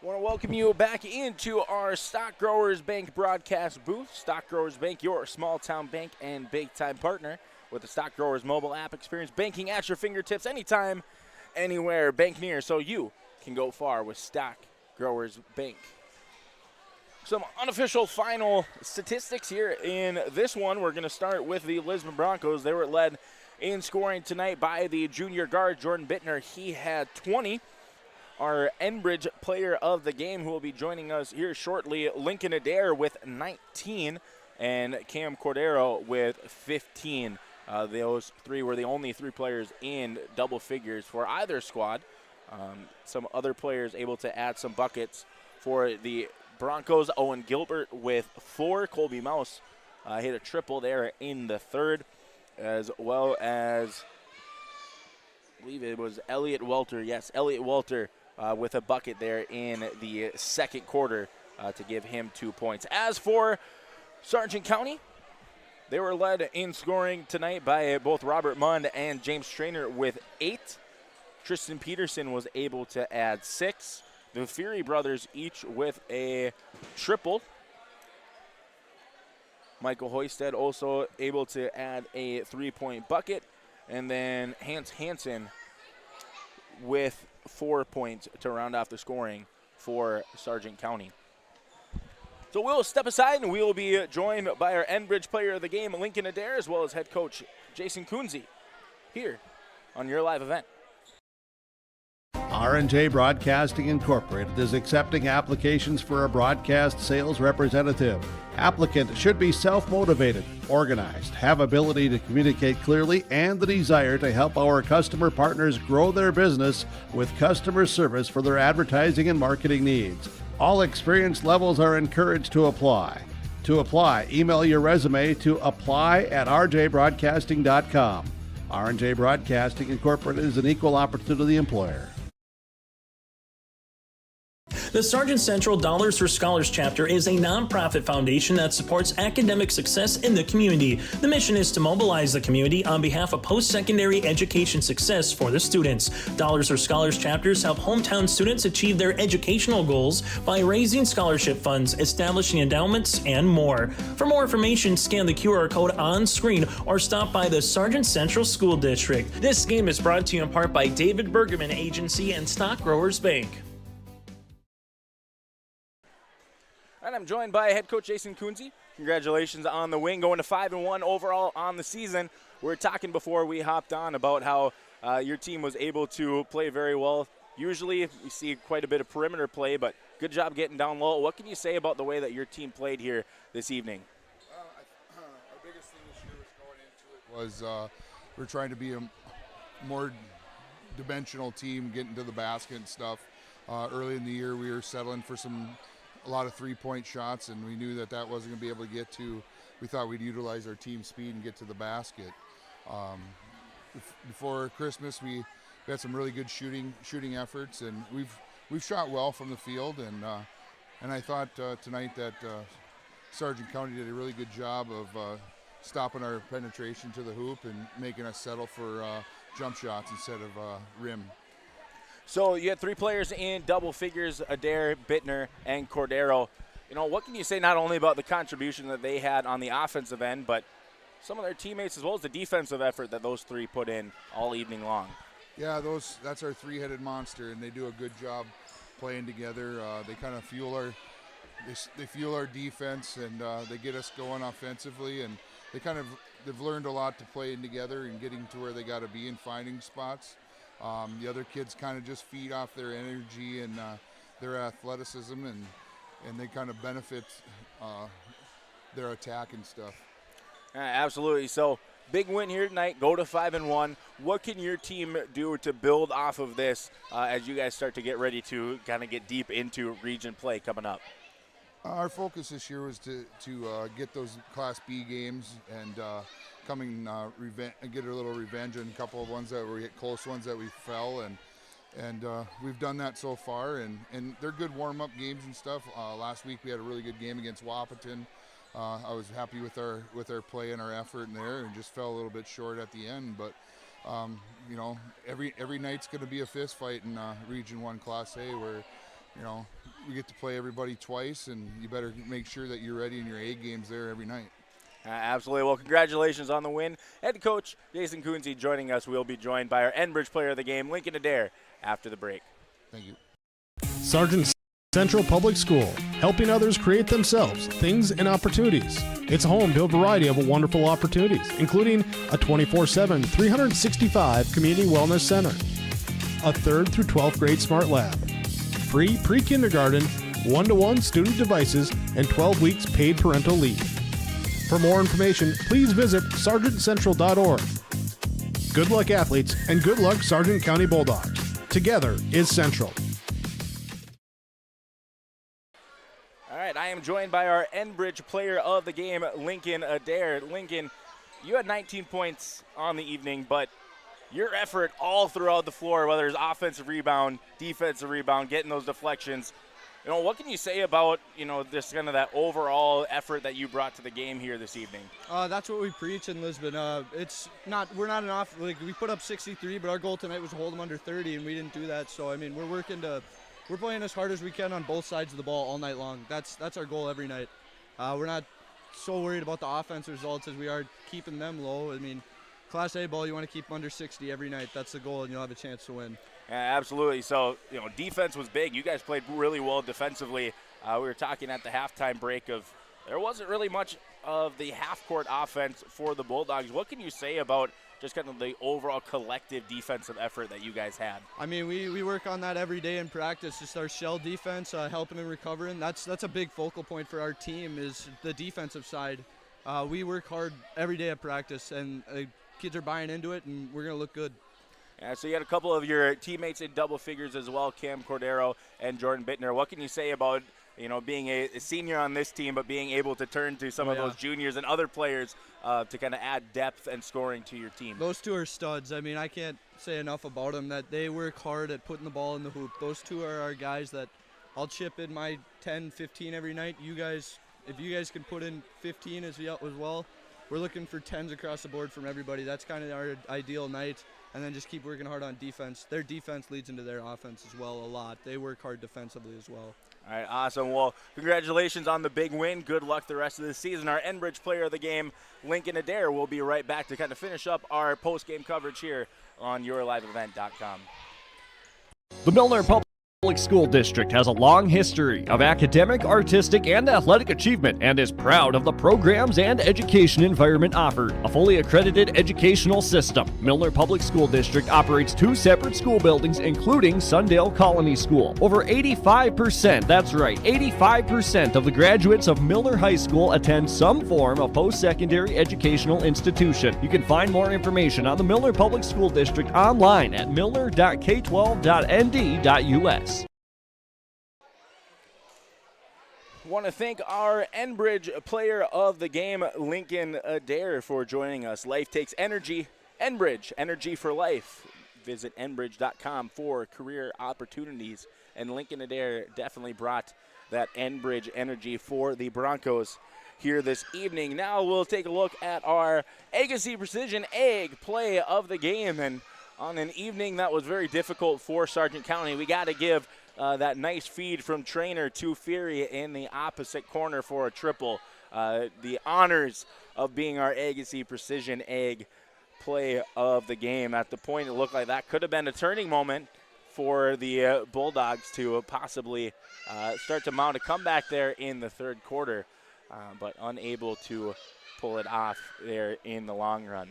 I want to welcome you back into our Stock Growers Bank broadcast booth. Stock Growers Bank, your small town bank and big time partner with the Stock Growers mobile app. Experience banking at your fingertips anytime, anywhere. Bank near so you can go far with Stock Growers Bank. Some unofficial final statistics here in this one. We're going to start with the Lisbon Broncos. They were led in scoring tonight by the junior guard, Jordan Bittner. He had 20. Our Enbridge player of the game, who will be joining us here shortly, Lincoln Adair with 19 and Cam Cordero with 15. Those three were the only three players in double figures for either squad. Some other players able to add some buckets for the Broncos. Owen Gilbert with 4. Colby Mouse hit a triple there in the third, as well as, I believe it was Elliot Welter. Yes, Elliot Welter with a bucket there in the second quarter to give him 2 points. As for Sargent County, they were led in scoring tonight by both Robert Mund and James Traynor with 8. Tristan Peterson was able to add 6. The Fury brothers each with a triple. Michael Hoisted also able to add a 3-point bucket. And then Hans Hansen with 4 points to round off the scoring for Sargent County. So we'll step aside and we will be joined by our Enbridge player of the game, Lincoln Adair, as well as head coach Jason Kunze here on your live event. R&J Broadcasting Incorporated is accepting applications for a broadcast sales representative. Applicant should be self-motivated, organized, have ability to communicate clearly, and the desire to help our customer partners grow their business with customer service for their advertising and marketing needs. All experience levels are encouraged to apply. To apply, email your resume to apply@rjbroadcasting.com. R&J Broadcasting Incorporated is an equal opportunity employer. The Sargent Central Dollars for Scholars chapter is a nonprofit foundation that supports academic success in the community. The mission is to mobilize the community on behalf of post-secondary education success for the students. Dollars for Scholars chapters help hometown students achieve their educational goals by raising scholarship funds, establishing endowments, and more. For more information, scan the QR code on screen or stop by the Sargent Central School District. This game is brought to you in part by David Bergman Agency and Stock Growers Bank. And I'm joined by head coach Jason Kunze. Congratulations on the win, going to 5-1 overall on the season. We were talking before we hopped on about how your team was able to play very well. Usually we see quite a bit of perimeter play, but good job getting down low. What can you say about the way that your team played here this evening? Our biggest thing this year was going into it was we're trying to be a more dimensional team, getting to the basket and stuff. Early in the year we were settling for a lot of 3-point shots, and we knew that wasn't going to be able to get to. We thought we'd utilize our team speed and get to the basket. Before Christmas, we had some really good shooting efforts, and we've shot well from the field. And I thought tonight that Sargent County did a really good job of stopping our penetration to the hoop and making us settle for jump shots instead of rim. So you had 3 players in double figures, Adair, Bittner, and Cordero. what can you say not only about the contribution that they had on the offensive end, but some of their teammates as well as the defensive effort that those three put in all evening long? Yeah, that's our three-headed monster, and they do a good job playing together. They kind of fuel our defense, and they get us going offensively, and they've learned a lot to playing together and getting to where they got to be and finding spots. The other kids kind of just feed off their energy and their athleticism, and they kind of benefit their attack and stuff. Absolutely. So big win here tonight. Go to 5-1. What can your team do to build off of this as you guys start to get ready to kind of get deep into region play coming up? Our focus this year was to get those Class B games and get a little revenge on a couple of ones that were close ones that we fell, and we've done that so far, and they're good warm-up games and stuff. Last week we had a really good game against Wahpeton. I was happy with our play and our effort in there, and just fell a little bit short at the end. But every night's going to be a fist fight in Region 1 Class A, where we get to play everybody twice, and you better make sure that you're ready in your A games there every night. Absolutely. Well, congratulations on the win. Head coach Jason Kunze joining us. We'll be joined by our Enbridge player of the game, Lincoln Adair, after the break. Thank you. Sargent Central Public School, helping others create themselves things and opportunities. It's home to a variety of wonderful opportunities, including a 24/7, 365 community wellness center, a 3rd through 12th grade smart lab, free pre-kindergarten, 1-to-1 student devices, and 12 weeks paid parental leave. For more information, please visit sargentcentral.org. Good luck, athletes, and good luck, Sargent County Bulldogs. Together is Central. All right, I am joined by our Enbridge player of the game, Lincoln Adair. Lincoln, you had 19 points on the evening, but your effort all throughout the floor, whether it's offensive rebound, defensive rebound, getting those deflections, what can you say about, this kind of that overall effort that you brought to the game here this evening? That's what we preach in Lisbon. We're not enough. We put up 63, but our goal tonight was to hold them under 30, and we didn't do that. So, we're playing as hard as we can on both sides of the ball all night long. That's our goal every night. We're not so worried about the offense results as we are keeping them low. Class A ball, you want to keep them under 60 every night. That's the goal, and you'll have a chance to win. Yeah, absolutely. So, defense was big. You guys played really well defensively. We were talking at the halftime break of there wasn't really much of the half-court offense for the Bulldogs. What can you say about just kind of the overall collective defensive effort that you guys had? We work on that every day in practice, just our shell defense, helping and recovering. That's a big focal point for our team is the defensive side. We work hard every day at practice, and kids are buying into it, and we're going to look good. Yeah, so you had a couple of your teammates in double figures as well, Cam Cordero and Jordan Bittner. What can you say about being a senior on this team, but being able to turn to some of those juniors and other players to kind of add depth and scoring to your team? Those two are studs. I can't say enough about them, that they work hard at putting the ball in the hoop. Those two are our guys that I'll chip in my 10, 15 every night. If you guys can put in 15 as well, we're looking for 10s across the board from everybody. That's kind of our ideal night. And then just keep working hard on defense. Their defense leads into their offense as well a lot. They work hard defensively as well. All right, awesome. Well, congratulations on the big win. Good luck the rest of the season. Our Enbridge player of the game, Lincoln Adair, will be right back to kind of finish up our post-game coverage here on yourliveevent.com. The Milner Public School District has a long history of academic, artistic, and athletic achievement and is proud of the programs and education environment offered. A fully accredited educational system, Milner Public School District operates 2 separate school buildings, including Sundale Colony School. Over 85%, that's right, 85% of the graduates of Milner High School attend some form of post-secondary educational institution. You can find more information on the Milner Public School District online at milner.k12.nd.us. Want to thank our Enbridge player of the game, Lincoln Adair, for joining us. Life takes energy. Enbridge, energy for life. Visit enbridge.com for career opportunities. And Lincoln Adair definitely brought that Enbridge energy for the Broncos here this evening. Now we'll take a look at our Agassiz Precision Egg play of the game. And on an evening that was very difficult for Sargent County. We got to give that nice feed from Trainer to Fury in the opposite corner for a triple. The honors of being our Agassiz Precision Egg play of the game. At the point, it looked like that could have been a turning moment for the Bulldogs to possibly start to mount a comeback there in the third quarter, but unable to pull it off there in the long run.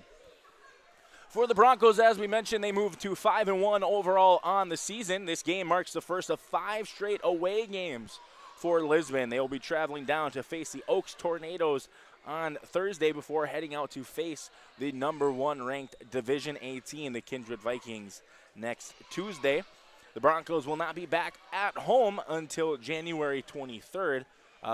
For the Broncos, as we mentioned, they moved to 5-1 overall on the season. This game marks the first of 5 straight away games for Lisbon. They will be traveling down to face the Oaks Tornadoes on Thursday before heading out to face the number 1 ranked Division A team, the Kindred Vikings, next Tuesday. The Broncos will not be back at home until January 23rd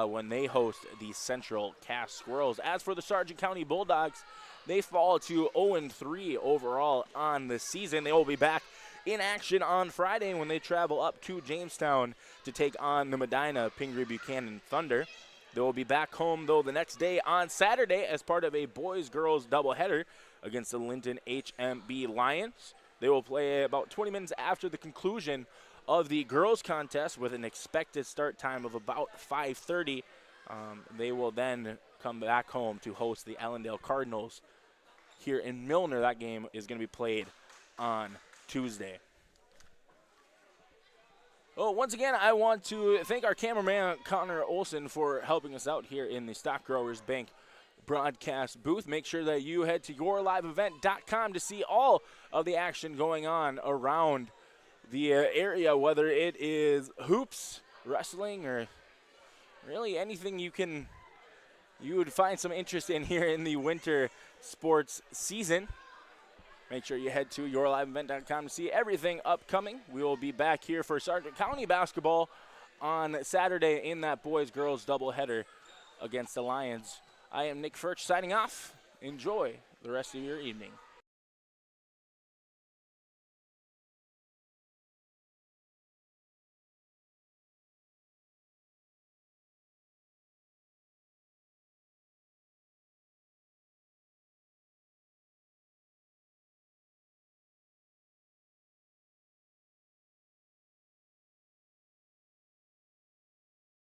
when they host the Central Cass Squirrels. As for the Sargent County Bulldogs, they fall to 0-3 overall on the season. They will be back in action on Friday when they travel up to Jamestown to take on the Medina Pingree Buchanan Thunder. They will be back home, though, the next day on Saturday as part of a boys-girls doubleheader against the Linton HMB Lions. They will play about 20 minutes after the conclusion of the girls' contest with an expected start time of about 5:30. They will then come back home to host the Allendale Cardinals here in Milner. That game is going to be played on Tuesday. Oh, once again, I want to thank our cameraman, Connor Olson, for helping us out here in the Stock Growers Bank broadcast booth. Make sure that you head to yourliveevent.com to see all of the action going on around the area, whether it is hoops, wrestling, or really anything you would find some interest in here in the winter sports season. Make sure you head to yourliveevent.com to see everything upcoming. We will be back here for Sargent County basketball on Saturday in that boys-girls doubleheader against the Lions. I am Nick Furch signing off. Enjoy the rest of your evening.